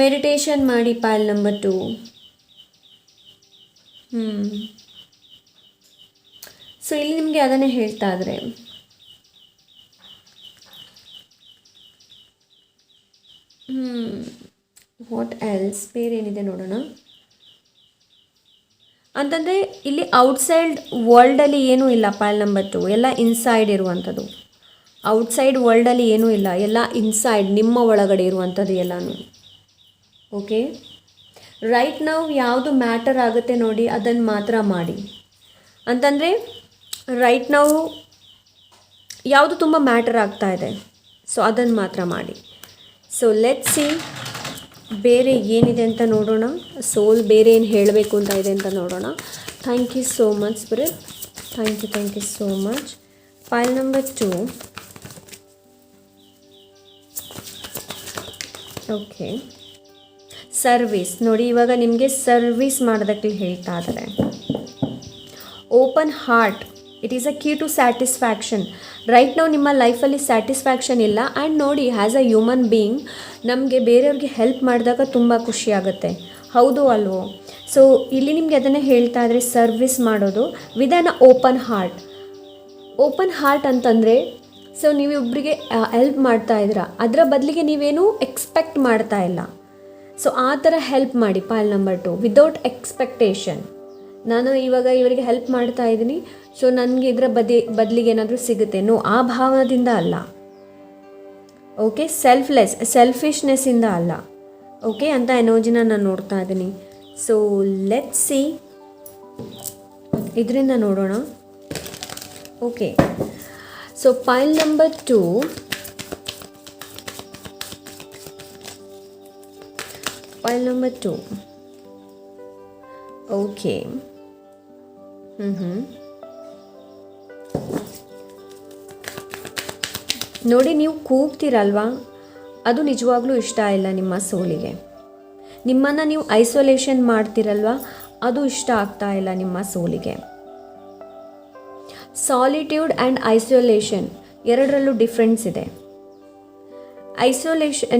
ಮೆಡಿಟೇಷನ್ ಮಾಡಿ ಪಾಲ್ ನಂಬರ್ 2. ಸೊ ಇಲ್ಲಿ ನಿಮಗೆ ಅದನ್ನೇ ಹೇಳ್ತಾ ಇದ್ರೆ ವಾಟ್ ಎಲ್ಸ್ ಬೇರೆ ಏನಿದೆ ನೋಡೋಣ. ಅಂತಂದರೆ ಇಲ್ಲಿ ಔಟ್ಸೈಡ್ ವರ್ಲ್ಡಲ್ಲಿ ಏನೂ ಇಲ್ಲ. ಪೈಲ್ ನಂಬರ್ 2 ಎಲ್ಲ ಇನ್ಸೈಡ್ ಇರುವಂಥದ್ದು. ಔಟ್ಸೈಡ್ ವರ್ಲ್ಡಲ್ಲಿ ಏನೂ ಇಲ್ಲ, ಎಲ್ಲ ಇನ್ಸೈಡ್ ನಿಮ್ಮ ಒಳಗಡೆ ಇರುವಂಥದ್ದು ಎಲ್ಲನೂ. ಓಕೆ, ರೈಟ್ ನಾವು ಯಾವುದು ಮ್ಯಾಟರ್ ಆಗುತ್ತೆ ನೋಡಿ ಅದನ್ನು ಮಾತ್ರ ಮಾಡಿ. ಅಂತಂದರೆ ರೈಟ್ ನಾವು ಯಾವುದು ತುಂಬ ಮ್ಯಾಟರ್ ಆಗ್ತಾ ಇದೆ ಸೊ ಅದನ್ನು ಮಾತ್ರ ಮಾಡಿ. ಸೊ ಲೆಟ್ಸ್ ಸಿ ಬೇರೆ ಏನಿದೆ ಅಂತ ನೋಡೋಣ. ಸೋಲ್ ಬೇರೆ ಏನು ಹೇಳಬೇಕು ಅಂತ ಇದೆ ಅಂತ ನೋಡೋಣ. Thank you so much spirit, thank you so much. Pile number 2. Okay, service ನೋಡಿ. ಇವಾಗ ನಿಮಗೆ ಸರ್ವಿಸ್ ಮಾಡೋದಕ್ಕೆ ಹೇಳ್ತಾ ಇದ್ದಾರೆ. Open heart, it is a key to satisfaction. Right ನಾವು ನಿಮ್ಮ ಲೈಫಲ್ಲಿ ಸ್ಯಾಟಿಸ್ಫ್ಯಾಕ್ಷನ್ ಇಲ್ಲ. ಆ್ಯಂಡ್ ನೋಡಿ, ಆ್ಯಸ್ ಅ ಹ್ಯೂಮನ್ ಬೀಯಿಂಗ್ ನಮಗೆ ಬೇರೆಯವ್ರಿಗೆ ಹೆಲ್ಪ್ ಮಾಡಿದಾಗ ತುಂಬ ಖುಷಿ ಆಗುತ್ತೆ, ಹೌದು ಅಲ್ವೋ? ಸೊ ಇಲ್ಲಿ ನಿಮಗೆ ಅದನ್ನೇ ಹೇಳ್ತಾ ಇದ್ರೆ, ಸರ್ವಿಸ್ ಮಾಡೋದು with on open heart. Open heart ಅಂತಂದರೆ ಸೊ ನೀವು ಒಬ್ಬರಿಗೆ ಹೆಲ್ಪ್ ಮಾಡ್ತಾ ಇದ್ದೀರಾ, ಅದರ ಬದಲಿಗೆ ನೀವೇನು ಎಕ್ಸ್ಪೆಕ್ಟ್ ಮಾಡ್ತಾ ಇಲ್ಲ. ಸೊ ಆ ಥರ ಹೆಲ್ಪ್ ಮಾಡಿ. ಪೈಲ್ ನಂಬರ್ 2 ವಿದೌಟ್ ಎಕ್ಸ್ಪೆಕ್ಟೇಷನ್. ನಾನು ಇವಾಗ ಇವರಿಗೆ ಹೆಲ್ಪ್ ಮಾಡ್ತಾ ಇದ್ದೀನಿ, ಸೊ ನನಗೆ ಇದರ ಬದಲಿಗೆ ಏನಾದರೂ ಸಿಗುತ್ತೆ, ನೋ, ಆ ಭಾವದಿಂದ ಅಲ್ಲ. ಓಕೆ, ಸೆಲ್ಫಿಶ್ನೆಸ್ಸಿಂದ ಅಲ್ಲ. ಓಕೆ, ಅಂತ ಎನರ್ಜಿನ ನಾನು ನೋಡ್ತಾ ಇದ್ದೀನಿ. ಸೊ ಲೆಟ್ಸ್ ಸಿ, ಇದರಿಂದ ನೋಡೋಣ. Okay, so pile number 2. Pile number 2. Okay. ನೋಡಿ, ನೀವು ಕೂಗ್ತೀರಲ್ವಾ, ಅದು ನಿಜವಾಗ್ಲೂ ಇಷ್ಟ ಇಲ್ಲ ನಿಮ್ಮ ಸೋಲಿಗೆ. ನಿಮ್ಮನ್ನು ನೀವು ಐಸೋಲೇಷನ್ ಮಾಡ್ತೀರಲ್ವಾ, ಅದು ಇಷ್ಟ ಆಗ್ತಾ ಇಲ್ಲ ನಿಮ್ಮ ಸೋಲಿಗೆ. ಸಾಲಿಟ್ಯೂಡ್ ಆ್ಯಂಡ್ ಐಸೋಲೇಷನ್ ಎರಡರಲ್ಲೂ ಡಿಫ್ರೆನ್ಸ್ ಇದೆ.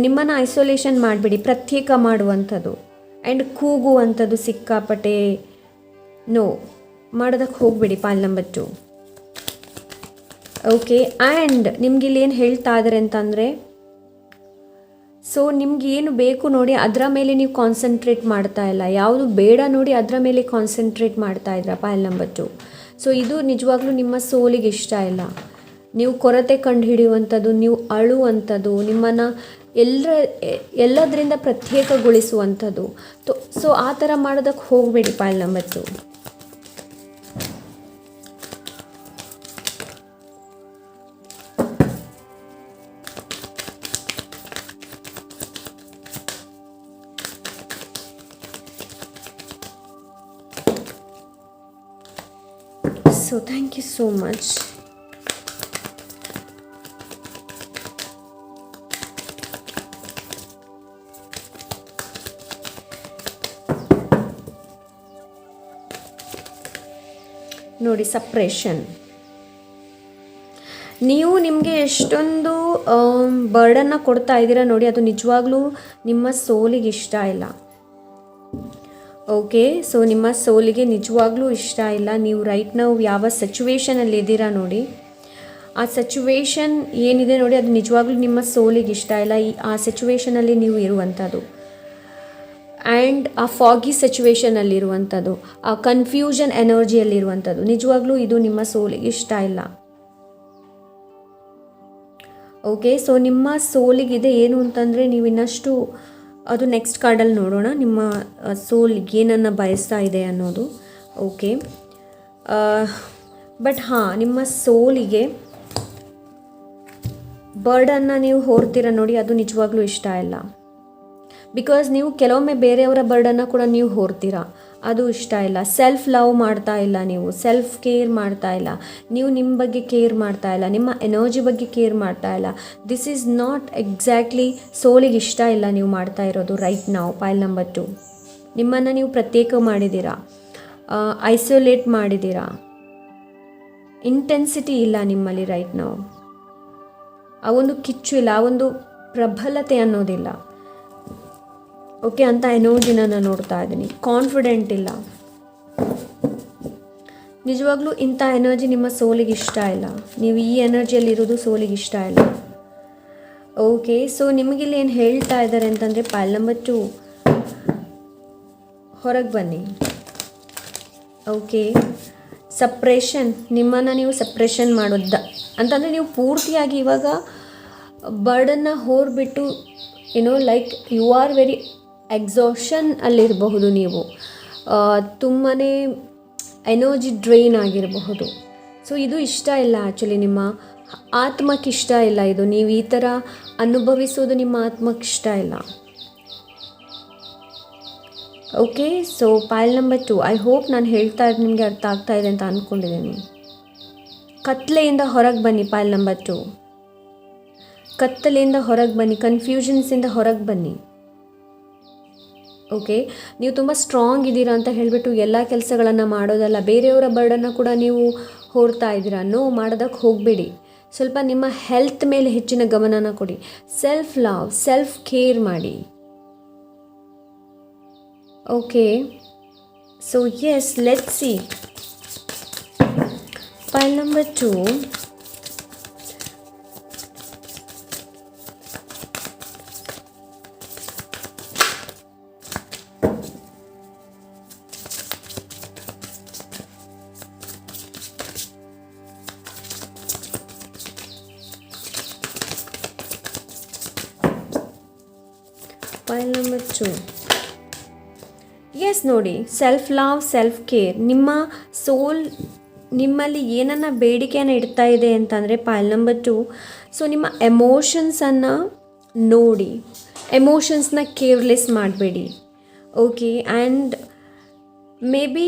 ನಿಮ್ಮನ್ನು ಐಸೋಲೇಷನ್ ಮಾಡಿಬಿಡಿ, ಪ್ರತ್ಯೇಕ ಮಾಡುವಂಥದ್ದು ಆ್ಯಂಡ್ ಕೂಗುವಂಥದ್ದು ಸಿಕ್ಕಾಪಟ್ಟೆ ನೋ ಮಾಡೋದಕ್ಕೆ ಹೋಗ್ಬಿಡಿ. ಪೈಲ್ ನಂಬರ್ 2. ಓಕೆ, ಆ್ಯಂಡ್ ನಿಮ್ಗೆ ಇಲ್ಲಿ ಏನು ಹೇಳ್ತಾ ಇದ್ದಾರೆ ಅಂತಂದರೆ, ಸೊ ನಿಮ್ಗೆ ಏನು ಬೇಕು ನೋಡಿ ಅದರ ಮೇಲೆ ನೀವು ಕಾನ್ಸಂಟ್ರೇಟ್ ಮಾಡ್ತಾ ಇಲ್ಲ, ಯಾವುದು ಬೇಡ ನೋಡಿ ಅದರ ಮೇಲೆ ಕಾನ್ಸಂಟ್ರೇಟ್ ಮಾಡ್ತಾ ಇದ್ದೀರಾ. ಪೈಲ್ ನಂಬರ್ 2. ಸೊ ಇದು ನಿಜವಾಗ್ಲೂ ನಿಮ್ಮ ಸೋಲಿಗೆ ಇಷ್ಟ ಇಲ್ಲ. ನೀವು ಕೊರತೆ ಕಂಡು ಹಿಡಿಯುವಂಥದ್ದು, ನೀವು ಅಳುವಂಥದ್ದು, ನಿಮ್ಮನ್ನು ಎಲ್ಲದರಿಂದ ಪ್ರತ್ಯೇಕಗೊಳಿಸುವಂಥದ್ದು. ಸೊ ಆ ಥರ ಮಾಡೋದಕ್ಕೆ ಹೋಗಬೇಡಿ. Pile number 2. So thank you so much. ನೋಡಿ, ಸಪ್ರೆಷನ್. ನೀವು ನಿಮಗೆ ಎಷ್ಟೊಂದು ಬರ್ಡನ್ನ ಕೊಡ್ತಾ ಇದ್ದೀರಾ ನೋಡಿ, ಅದು ನಿಜವಾಗ್ಲೂ ನಿಮ್ಮ ಸೋಲಿಗೆ ಇಷ್ಟ ಇಲ್ಲ. ಓಕೆ, ಸೊ ನಿಮ್ಮ ಸೋಲಿಗೆ ನಿಜವಾಗ್ಲೂ ಇಷ್ಟ ಇಲ್ಲ. ನೀವು ರೈಟ್ ನಾವು ಯಾವ ಸಿಚುವೇಷನಲ್ಲಿ ಇದ್ದೀರಾ ನೋಡಿ, ಆ ಸಿಚುವೇಶನ್ ಏನಿದೆ ನೋಡಿ ಅದು ನಿಜವಾಗ್ಲೂ ನಿಮ್ಮ ಸೋಲಿಗೆ ಇಷ್ಟ ಇಲ್ಲ. ಆ ಸಿಚುವೇಷನಲ್ಲಿ ನೀವು ಇರುವಂಥದ್ದು ಆ್ಯಂಡ್ ಆ ಫಾಗಿ ಸಿಚುವೇಷನಲ್ಲಿರುವಂಥದ್ದು, ಆ ಕನ್ಫ್ಯೂಷನ್ ಎನರ್ಜಿಯಲ್ಲಿರುವಂಥದ್ದು, ನಿಜವಾಗ್ಲೂ ಇದು ನಿಮ್ಮ ಸೋಲಿಗೆ ಇಷ್ಟ ಇಲ್ಲ. ಓಕೆ, ಸೊ ನಿಮ್ಮ ಸೋಲಿಗಿದೆ ಏನು ಅಂತಂದರೆ, ನೀವು ಇನ್ನಷ್ಟು ಅದು ನೆಕ್ಸ್ಟ್ ಕಾರ್ಡಲ್ಲಿ ನೋಡೋಣ. ನಿಮ್ಮ ಸೋಲ್ ಏನನ್ನು ಬಯಸ್ತಾ ಇದೆ ಅನ್ನೋದು. ಓಕೆ, ಬಟ್ ನಿಮ್ಮ ಸೋಲಿಗೆ ಬರ್ಡನ್ನು ನೀವು ಹೊರ್ತೀರ ನೋಡಿ, ಅದು ನಿಜವಾಗ್ಲೂ ಇಷ್ಟ ಇಲ್ಲ. ಬಿಕಾಸ್ ನೀವು ಕೆಲವೊಮ್ಮೆ ಬೇರೆಯವರ ಬರ್ಡನ್ನು ಕೂಡ ನೀವು ಹೊರ್ತೀರಾ, ಅದು ಇಷ್ಟ ಇಲ್ಲ. ಸೆಲ್ಫ್ ಲವ್ ಮಾಡ್ತಾ ಇಲ್ಲ, ನೀವು ಸೆಲ್ಫ್ ಕೇರ್ ಮಾಡ್ತಾ ಇಲ್ಲ, ನೀವು ನಿಮ್ಮ ಬಗ್ಗೆ ಕೇರ್ ಮಾಡ್ತಾ ಇಲ್ಲ, ನಿಮ್ಮ ಎನರ್ಜಿ ಬಗ್ಗೆ ಕೇರ್ ಮಾಡ್ತಾ ಇಲ್ಲ. ದಿಸ್ ಈಸ್ ನಾಟ್ ಎಕ್ಸಾಕ್ಟ್ಲಿ ಸೋಲಿಗೆ ಇಷ್ಟ ಇಲ್ಲ ನೀವು ಮಾಡ್ತಾ ಇರೋದು ರೈಟ್ ನಾವು. ಪೈಲ್ ನಂಬರ್ 2. ನಿಮ್ಮನ್ನು ನೀವು ಪ್ರತ್ಯೇಕ ಮಾಡಿದ್ದೀರಾ, ಐಸೋಲೇಟ್ ಮಾಡಿದ್ದೀರಾ, ಇಂಟೆನ್ಸಿಟಿ ಇಲ್ಲ ನಿಮ್ಮಲ್ಲಿ ರೈಟ್ ನಾವು. ಆ ಒಂದು ಕಿಚ್ಚು ಇಲ್ಲ, ಆ ಒಂದು ಪ್ರಬಲತೆ ಅನ್ನೋದಿಲ್ಲ. ಓಕೆ, ಅಂತ ಎನರ್ಜಿನ ನಾನು ನೋಡ್ತಾ ಇದ್ದೀನಿ. ಕಾನ್ಫಿಡೆಂಟ್ ಇಲ್ಲ. ನಿಜವಾಗ್ಲೂ ಇಂಥ ಎನರ್ಜಿ ನಿಮ್ಮ ಸೋಲಿಗೆ ಇಷ್ಟ ಇಲ್ಲ. ನೀವು ಈ ಎನರ್ಜಿಯಲ್ಲಿರೋದು ಸೋಲಿಗೆ ಇಷ್ಟ ಇಲ್ಲ. ಓಕೆ, ಸೊ ನಿಮಗಿಲ್ಲಿ ಏನು ಹೇಳ್ತಾ ಇದ್ದಾರೆ ಅಂತಂದರೆ ಪೈಲ್ ನಂಬರ್ 2 ಹೊರಗೆ ಬನ್ನಿ. ಓಕೆ, ಸಪ್ರೇಷನ್, ನಿಮ್ಮನ್ನು ನೀವು ಸಪ್ರೇಷನ್ ಮಾಡೋದ ಅಂತಂದರೆ ನೀವು ಪೂರ್ತಿಯಾಗಿ ಇವಾಗ ಬರ್ಡನ್ನು ಹೊರಬಿಟ್ಟು like you are very exhaustion ಅಲ್ಲಿರಬಹುದು. ನೀವು ತುಂಬಾ ಎನರ್ಜಿ ಡ್ರೈನ್ ಆಗಿರಬಹುದು. ಸೊ ಇದು ಇಷ್ಟ ಇಲ್ಲ, ಆ್ಯಕ್ಚುಲಿ ನಿಮ್ಮ ಆತ್ಮಕ್ಕೆ ಇಷ್ಟ ಇಲ್ಲ. ಇದು ನೀವು ಈ ಥರ ಅನುಭವಿಸೋದು ನಿಮ್ಮ ಆತ್ಮಕ್ಕೆ ಇಷ್ಟ ಇಲ್ಲ. Okay, so pile number 2, I hope ನಾನು ಹೇಳ್ತಾ ಇದ್ದು ನಿಮಗೆ ಅರ್ಥ ಆಗ್ತಾ ಇದೆ ಅಂತ ಅಂದ್ಕೊಂಡಿದ್ದೀನಿ. ಕತ್ಲೆಯಿಂದ ಹೊರಗೆ ಬನ್ನಿ. ಪೈಲ್ ನಂಬರ್ 2, ಕತ್ತಲೆಯಿಂದ ಹೊರಗೆ ಬನ್ನಿ, ಕನ್ಫ್ಯೂಷನ್ಸಿಂದ ಹೊರಗೆ ಬನ್ನಿ. ಓಕೆ, ನೀವು ತುಂಬ ಸ್ಟ್ರಾಂಗ್ ಇದ್ದೀರಾ ಅಂತ ಹೇಳಿಬಿಟ್ಟು ಎಲ್ಲ ಕೆಲಸಗಳನ್ನು ಮಾಡೋದಲ್ಲ. ಬೇರೆಯವರ ಬರ್ಡನ್ನು ಕೂಡ ನೀವು ಹೊರ್ತಾ ಇದ್ದೀರಾ. ಮಾಡೋದಕ್ಕೆ ಹೋಗಬೇಡಿ. ಸ್ವಲ್ಪ ನಿಮ್ಮ ಹೆಲ್ತ್ ಮೇಲೆ ಹೆಚ್ಚಿನ ಗಮನನ ಕೊಡಿ. ಸೆಲ್ಫ್ ಲವ್, ಸೆಲ್ಫ್ ಕೇರ್ ಮಾಡಿ. Okay, so yes, let's see pile number 2. Pile number 2, yes ನೋಡಿ, ಸೆಲ್ಫ್ ಲವ್, ಸೆಲ್ಫ್ ಕೇರ್. ನಿಮ್ಮ ಸೋಲ್ ನಿಮ್ಮಲ್ಲಿ ಏನನ್ನ ಬೇಡಿಕೆಯನ್ನು ಇಡ್ತಾ ಇದೆ ಅಂತಂದರೆ ಪೈಲ್ ನಂಬರ್ 2. ಸೊ ನಿಮ್ಮ ಎಮೋಷನ್ಸನ್ನು ನೋಡಿ, ಎಮೋಷನ್ಸ್ನ ಕೇರ್ಲೆಸ್ ಮಾಡಬೇಡಿ. ಓಕೆ, ಆ್ಯಂಡ್ ಮೇ ಬಿ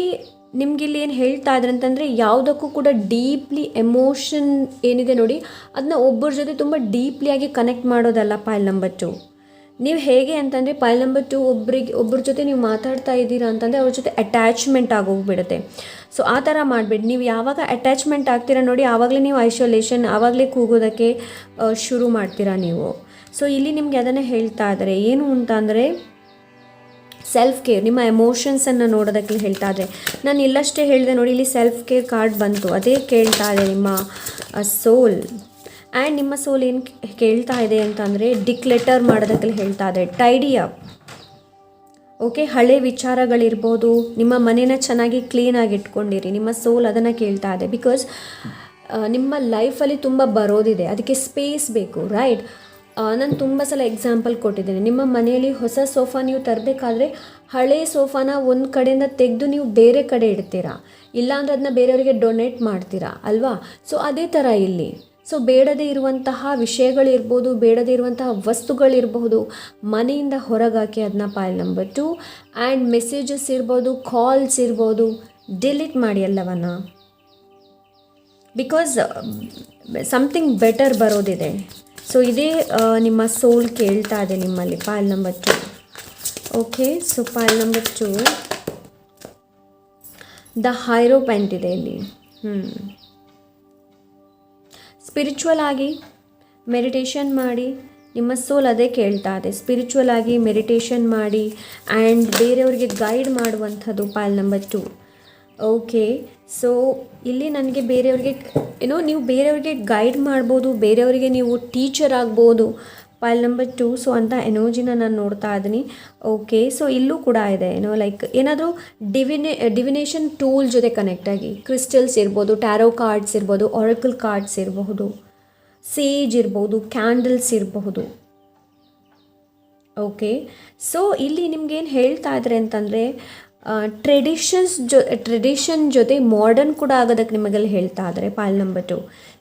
ನಿಮಗಿಲ್ಲಿ ಏನು ಹೇಳ್ತಾ ಇದ್ದಾರೆ ಅಂತಂದರೆ ಯಾವುದಕ್ಕೂ ಕೂಡ ಡೀಪ್ಲಿ ಎಮೋಷನ್ ಏನಿದೆ ನೋಡಿ, ಅದನ್ನ ಒಬ್ಬರ ಜೊತೆ ತುಂಬ ಡೀಪ್ಲಿಯಾಗಿ ಕನೆಕ್ಟ್ ಮಾಡೋದಲ್ಲ ಪೈಲ್ ನಂಬರ್ 2. ನೀವು ಹೇಗೆ ಅಂತಂದರೆ ಪೈಲ್ ನಂಬರ್ 2 ಒಬ್ಬರ ಜೊತೆ ನೀವು ಮಾತಾಡ್ತಾ ಇದ್ದೀರಾ ಅಂತಂದರೆ ಅವ್ರ ಜೊತೆ ಅಟ್ಯಾಚ್ಮೆಂಟ್ ಆಗೋಗ್ಬಿಡುತ್ತೆ. ಸೊ ಆ ಥರ ಮಾಡಬೇಡಿ. ನೀವು ಯಾವಾಗ ಅಟ್ಯಾಚ್ಮೆಂಟ್ ಆಗ್ತೀರಾ ನೋಡಿ, ಆವಾಗಲೇ ನೀವು ಐಸೋಲೇಷನ್, ಆವಾಗಲೇ ಕೂಗೋದಕ್ಕೆ ಶುರು ಮಾಡ್ತೀರಾ ನೀವು. ಸೊ ಇಲ್ಲಿ ನಿಮಗೆ ಅದನ್ನೇ ಹೇಳ್ತಾ ಇದ್ದಾರೆ. ಏನು ಅಂತ ಅಂದರೆ ಸೆಲ್ಫ್ ಕೇರ್, ನಿಮ್ಮ ಎಮೋಷನ್ಸನ್ನು ನೋಡೋದಕ್ಕೆ ಹೇಳ್ತಾ ಇದ್ದಾರೆ. ನಾನು ಇಲ್ಲಷ್ಟೇ ಹೇಳಿದೆ ನೋಡಿ, ಇಲ್ಲಿ ಸೆಲ್ಫ್ ಕೇರ್ ಕಾರ್ಡ್ ಬಂತು. ಅದೇ ಕೇಳ್ತಾ ಇದೆ ನಿಮ್ಮ ಸೋಲ್. ಆ್ಯಂಡ್ ನಿಮ್ಮ ಸೋಲ್ ಏನು ಕೇಳ್ತಾ ಇದೆ ಅಂತಂದರೆ ಡಿಕ್ಲೆಟರ್ ಮಾಡೋದಕ್ಕೆ ಹೇಳ್ತಾ ಇದೆ. Tidy up. ಓಕೆ, ಹಳೆ ವಿಚಾರಗಳಿರ್ಬೋದು, ನಿಮ್ಮ ಮನೇನ ಚೆನ್ನಾಗಿ ಕ್ಲೀನಾಗಿ ಇಟ್ಕೊಂಡಿರಿ. ನಿಮ್ಮ ಸೋಲ್ ಅದನ್ನು ಕೇಳ್ತಾ ಇದೆ. ಬಿಕಾಸ್ ನಿಮ್ಮ ಲೈಫಲ್ಲಿ ತುಂಬ ಬರೋದಿದೆ, ಅದಕ್ಕೆ ಸ್ಪೇಸ್ ಬೇಕು, ರೈಟ್? ನಾನು ತುಂಬ ಸಲ ಎಕ್ಸಾಂಪಲ್ ಕೊಟ್ಟಿದ್ದೇನೆ. ನಿಮ್ಮ ಮನೆಯಲ್ಲಿ ಹೊಸ ಸೋಫಾ ನೀವು ತರಬೇಕಾದ್ರೆ ಹಳೆ ಸೋಫಾನ ಒಂದು ಕಡೆಯಿಂದ ತೆಗೆದು ನೀವು ಬೇರೆ ಕಡೆ ಇಡ್ತೀರಾ, ಇಲ್ಲಾಂದ್ರೆ ಅದನ್ನ ಬೇರೆಯವರಿಗೆ ಡೊನೇಟ್ ಮಾಡ್ತೀರಾ ಅಲ್ವಾ? ಸೊ ಅದೇ ಥರ ಇಲ್ಲಿ. ಸೊ ಬೇಡದೇ ಇರುವಂತಹ ವಿಷಯಗಳಿರ್ಬೋದು, ಬೇಡದೇ ಇರುವಂತಹ ವಸ್ತುಗಳಿರಬಹುದು, ಮನೆಯಿಂದ ಹೊರಗಾಕಿ ಅದನ್ನ ಪೈಲ್ ನಂಬರ್ 2. ಆ್ಯಂಡ್ ಮೆಸೇಜಸ್ ಇರ್ಬೋದು, ಕಾಲ್ಸ್ ಇರ್ಬೋದು, ಡಿಲೀಟ್ ಮಾಡಿ ಎಲ್ಲವನ್ನ. ಬಿಕಾಸ್ ಸಮಥಿಂಗ್ ಬೆಟರ್ ಬರೋದಿದೆ. ಸೊ ಇದೇ ನಿಮ್ಮ ಸೋಲ್ ಕೇಳ್ತಾ ಇದೆ ನಿಮ್ಮಲ್ಲಿ pile number 2. Okay, so pile number 2 the hierophant ಇದೆ ಇಲ್ಲಿ. ಸ್ಪಿರಿಚುವಲ್ ಆಗಿ ಮೆಡಿಟೇಷನ್ ಮಾಡಿ. ನಿಮ್ಮ ಸೋಲ್ ಅದೇ ಕೇಳ್ತಾ ಇದೆ. ಸ್ಪಿರಿಚುವಲ್ ಆಗಿ ಮೆಡಿಟೇಷನ್ ಮಾಡಿ ಆ್ಯಂಡ್ ಬೇರೆಯವರಿಗೆ ಗೈಡ್ ಮಾಡುವಂಥದ್ದು ಪೈಲ್ ನಂಬರ್ 2. ಓಕೆ, ಸೊ ಇಲ್ಲಿ ನನಗೆ ಬೇರೆಯವ್ರಿಗೆ ನೀವು ಬೇರೆಯವ್ರಿಗೆ ಗೈಡ್ ಮಾಡ್ಬೋದು, ಬೇರೆಯವರಿಗೆ ನೀವು ಟೀಚರ್ ಆಗ್ಬೋದು ಪೈಲ್ ನಂಬರ್ 2. ಸೊ ಅಂತ ಎನರ್ಜಿನ ನಾನು ನೋಡ್ತಾ ಇದ್ದೀನಿ. ಓಕೆ, ಸೊ ಇಲ್ಲೂ ಕೂಡ ಇದೆ ಲೈಕ್ ಏನಾದರೂ ಡಿವಿನೇಷನ್ ಟೂಲ್ ಜೊತೆ ಕನೆಕ್ಟ್ ಆಗಿ ಕ್ರಿಸ್ಟಲ್ಸ್ ಇರ್ಬೋದು, ಟ್ಯಾರೋ ಕಾರ್ಡ್ಸ್ ಇರ್ಬೋದು, ಒರಕಲ್ ಕಾರ್ಡ್ಸ್ ಇರಬಹುದು, ಸೇಜ್ ಇರ್ಬೋದು, ಕ್ಯಾಂಡಲ್ಸ್ ಇರಬಹುದು. ಓಕೆ, ಸೊ ಇಲ್ಲಿ ನಿಮ್ಗೇನು ಹೇಳ್ತಾ ಇದ್ದಾರೆ ಅಂತಂದರೆ ಟ್ರೆಡಿಷನ್ ಜೊತೆ ಮಾಡರ್ನ್ ಕೂಡ ಆಗೋದಕ್ಕೆ ನಿಮಗೆಲ್ಲ ಹೇಳ್ತಾ ಇದ್ದಾರೆ ಪೈಲ್ ನಂಬರ್ 2.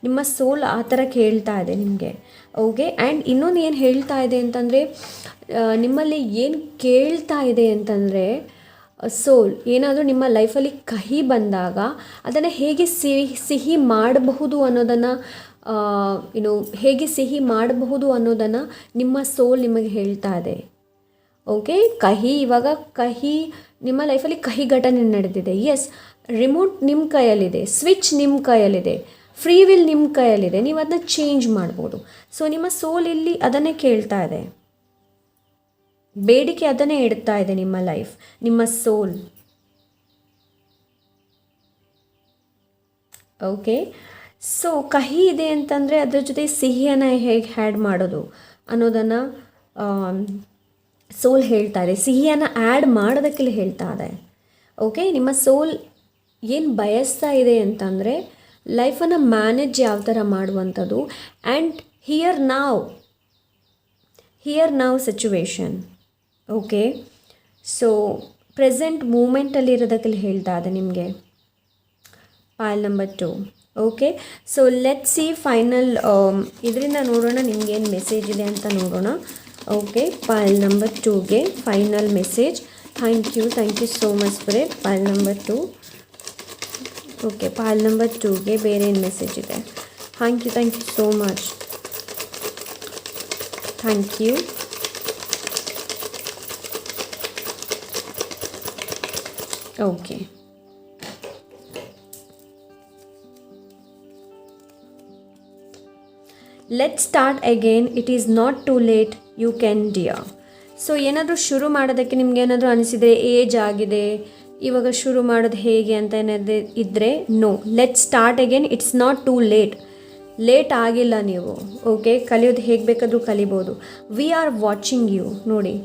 ನಿಮ್ಮ ಸೋಲ್ ಆ ಥರ ಕೇಳ್ತಾ ಇದೆ ನಿಮಗೆ. ಓಕೆ, ಆ್ಯಂಡ್ ಇನ್ನೊಂದು ಏನು ಹೇಳ್ತಾ ಇದೆ ಅಂತಂದರೆ ನಿಮ್ಮಲ್ಲಿ ಏನು ಕೇಳ್ತಾ ಇದೆ ಅಂತಂದರೆ ಸೋಲ್ ಏನಾದರೂ ನಿಮ್ಮ ಲೈಫಲ್ಲಿ ಕಹಿ ಬಂದಾಗ ಅದನ್ನು ಹೇಗೆ ಸಿಹಿ ಮಾಡಬಹುದು ಅನ್ನೋದನ್ನು ಹೇಗೆ ಸಿಹಿ ಮಾಡಬಹುದು ಅನ್ನೋದನ್ನು ನಿಮ್ಮ ಸೋಲ್ ನಿಮಗೆ ಹೇಳ್ತಾ ಇದೆ. ಓಕೆ, ಇವಾಗ ನಿಮ್ಮ ಲೈಫಲ್ಲಿ ಕಹಿ ಘಟನೆ ನಡೆದಿದೆ. ಎಸ್, ರಿಮೋಟ್ ನಿಮ್ಮ ಕೈಯಲ್ಲಿದೆ, ಸ್ವಿಚ್ ನಿಮ್ಮ ಕೈಯಲ್ಲಿದೆ, ಫ್ರೀ ವಿಲ್ ನಿಮ್ಮ ಕೈಯಲ್ಲಿದೆ, ನೀವು ಅದನ್ನ ಚೇಂಜ್ ಮಾಡ್ಬೋದು. ಸೊ ನಿಮ್ಮ ಸೋಲ್ ಇಲ್ಲಿ ಅದನ್ನೇ ಕೇಳ್ತಾ ಇದೆ, ಬೇಡಿಕೆ ಅದನ್ನೇ ಇಡ್ತಾ ಇದೆ ನಿಮ್ಮ ಲೈಫ್, ನಿಮ್ಮ ಸೋಲ್. ಓಕೆ. ಸೊ ಕಹಿ ಇದೆ ಅಂತಂದರೆ ಅದ್ರ ಜೊತೆ ಸಿಹಿಯನ್ನು ಹೇಗೆ ಆ್ಯಡ್ ಮಾಡೋದು ಅನ್ನೋದನ್ನು ಸೋಲ್ ಹೇಳ್ತಾ ಇದೆ. ಸಿಹಿಯನ್ನು ಆ್ಯಡ್ ಮಾಡೋದಕ್ಕೆ ಹೇಳ್ತಾ ಇದೆ. ಓಕೆ, ನಿಮ್ಮ ಸೋಲ್ ಏನು ಬಯಸ್ತಾ ಇದೆ ಅಂತಂದರೆ ಲೈಫನ್ನು ಮ್ಯಾನೇಜ್ ಯಾವ ಥರ ಮಾಡುವಂಥದ್ದು and here now situation. Okay, so present ಮೂಮೆಂಟಲ್ಲಿ ಇರೋದಕ್ಕೆ ಹೇಳ್ತಾ ಇದೆ ನಿಮಗೆ. Pile number 2. Okay, so let see final ಇದರಿಂದ ನೋಡೋಣ ನಿಮಗೇನು ಮೆಸೇಜ್ ಇದೆ ಅಂತ ನೋಡೋಣ. ಓಕೆ, ಪಾಯಲ್ ನಂಬರ್ 2ಗೆ final message. Thank you so much spirit. Pile number 2. Okay, pile number 2ಗೆ ಬೇರೆ ಏನು ಮೆಸೇಜ್ ಇದೆ? Thank you so much. Thank you. Okay, let start again. It is not too late, you can dear. So ಏನಾದರೂ ಶುರು ಮಾಡೋದಕ್ಕೆ ನಿಮ್ಗೆ ಏನಾದರೂ ಅನಿಸಿದರೆ age ಆಗಿದೆ, ಇವಾಗ ಶುರು ಮಾಡೋದು ಹೇಗೆ ಅಂತ ಏನಾದರೂ ಇದ್ದರೆ, no, let start again. It's not too late ಆಗಿಲ್ಲ ನೀವು. ಓಕೆ, ಕಲಿಯೋದು ಹೇಗೆ ಬೇಕಾದರೂ ಕಲಿಬೋದು. We are watching you. ನೋಡಿ,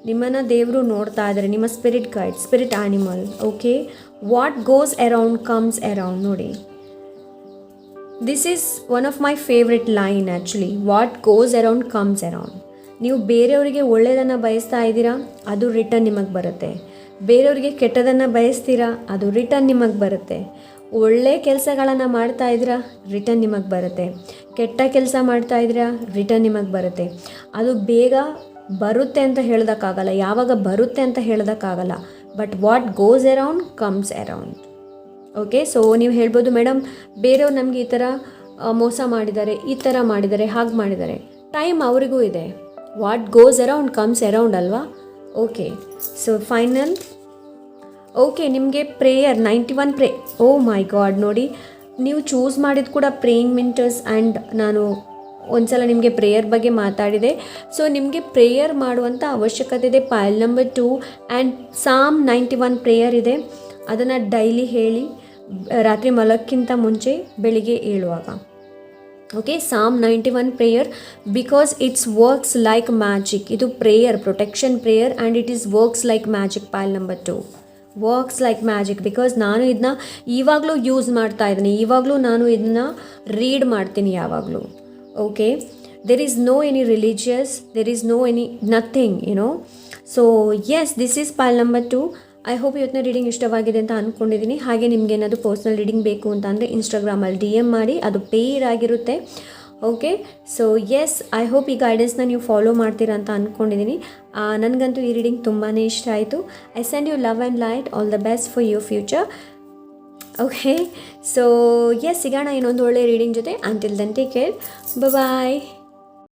ನಿಮ್ಮನ್ನು ದೇವರು ನೋಡ್ತಾ ಇದ್ದಾರೆ, ನಿಮ್ಮ spirit guide, spirit animal. Okay, what goes around comes around. ನೋಡಿ, this is one of my favourite line actually. What goes around comes around. ನೀವು ಬೇರೆಯವರಿಗೆ ಒಳ್ಳೆಯದನ್ನು ಬಯಸ್ತಾ ಇದ್ದೀರಾ, ಅದು ರಿಟರ್ನ್ ನಿಮಗೆ ಬರುತ್ತೆ. ಬೇರೆಯವರಿಗೆ ಕೆಟ್ಟದನ್ನು ಬಯಸ್ತೀರಾ, ಅದು ರಿಟರ್ನ್ ನಿಮಗೆ ಬರುತ್ತೆ. ಒಳ್ಳೆ ಕೆಲಸಗಳನ್ನು ಮಾಡ್ತಾ ಇದ್ದೀರಾ, ರಿಟರ್ನ್ ನಿಮಗೆ ಬರುತ್ತೆ. ಕೆಟ್ಟ ಕೆಲಸ ಮಾಡ್ತಾ ಇದ್ದೀರಾ, ರಿಟರ್ನ್ ನಿಮಗೆ ಬರುತ್ತೆ. ಅದು ಬೇಗ ಬರುತ್ತೆ ಅಂತ ಹೇಳೋದಕ್ಕಾಗಲ್ಲ, ಯಾವಾಗ ಬರುತ್ತೆ ಅಂತ ಹೇಳೋದಕ್ಕಾಗಲ್ಲ. But what goes around comes around. Okay, so ನೀವು ಹೇಳ್ಬೋದು, ಮೇಡಮ್ ಬೇರೆಯವ್ರು ನಮಗೆ ಈ ಥರ ಮೋಸ ಮಾಡಿದ್ದಾರೆ, ಈ ಥರ ಮಾಡಿದ್ದಾರೆ, ಹಾಗೆ ಮಾಡಿದ್ದಾರೆ. ಟೈಮ್ ಅವರಿಗೂ ಇದೆ. What goes around comes around ಅಲ್ವಾ. Okay, so final. ಓಕೆ, ನಿಮಗೆ ಪ್ರೇಯರ್ 91 ಓ ಮೈ ಗಾಡ್. ನೋಡಿ, ನೀವು ಚೂಸ್ ಮಾಡಿದ ಕೂಡ ಪ್ರೇಯಿಂಗ್ ಮೆಂಟರ್ಸ್. ಆ್ಯಂಡ್ ನಾನು ಒಂದ್ಸಲ ನಿಮಗೆ ಪ್ರೇಯರ್ ಬಗ್ಗೆ ಮಾತಾಡಿದೆ. ಸೊ ನಿಮಗೆ ಪ್ರೇಯರ್ ಮಾಡುವಂಥ ಅವಶ್ಯಕತೆ ಇದೆ. ಪಾಯಲ್ ನಂಬರ್ 2 ಆ್ಯಂಡ್ ಸಾಮ್ 91 ಪ್ರೇಯರ್ ಇದೆ. ಅದನ್ನು ಡೈಲಿ ಹೇಳಿ, ರಾತ್ರಿ ಮಲಕ್ಕಿಂತ ಮುಂಚೆ, ಬೆಳಿಗ್ಗೆ ಏಳುವಾಗ. Okay, psalm 91 prayer, because it's works like magic. ಇದು prayer, protection prayer, and it is works like magic. Pile number 2 works like magic, because ನಾನು ಇದನ್ನ ಇವಾಗಲೂ ಯೂಸ್ ಮಾಡ್ತಾ ಇದ್ದೀನಿ, ಇವಾಗಲೂ ನಾನು ಇದನ್ನ ರೀಡ್ ಮಾಡ್ತೀನಿ ಯಾವಾಗಲೂ. Okay, there is no any religious, there is no any nothing, you know. So yes, this is pile number 2. I hope ಇವತ್ತಿನ ರೀಡಿಂಗ್ ಇಷ್ಟವಾಗಿದೆ ಅಂತ ಅಂದ್ಕೊಂಡಿದ್ದೀನಿ. ಹಾಗೆ ನಿಮ್ಗೆ ಏನಾದರೂ ಪರ್ಸ್ನಲ್ ರೀಡಿಂಗ್ ಬೇಕು ಅಂತ ಅಂದರೆ ಇನ್ಸ್ಟಾಗ್ರಾಮಲ್ಲಿ DM ಮಾಡಿ, ಅದು ಪೇಯ್ಡ್ ಆಗಿರುತ್ತೆ. Okay, so yes, I hope ಈ ಗೈಡೆನ್ಸ್ನ ನೀವು ಫಾಲೋ ಮಾಡ್ತೀರಾ ಅಂತ ಅಂದ್ಕೊಂಡಿದ್ದೀನಿ. ನನಗಂತೂ ಈ ರೀಡಿಂಗ್ ತುಂಬಾ ಇಷ್ಟ ಆಯಿತು. I send you love and light. All the best for your future. Okay, so yes, ಸಿಗೋಣ ಇನ್ನೊಂದು ಒಳ್ಳೆ ರೀಡಿಂಗ್ ಜೊತೆ. ಅಂಟಿಲ್ ದೆನ್ ಟೇಕ್ ಕೇರ್, ಬಾಯ್.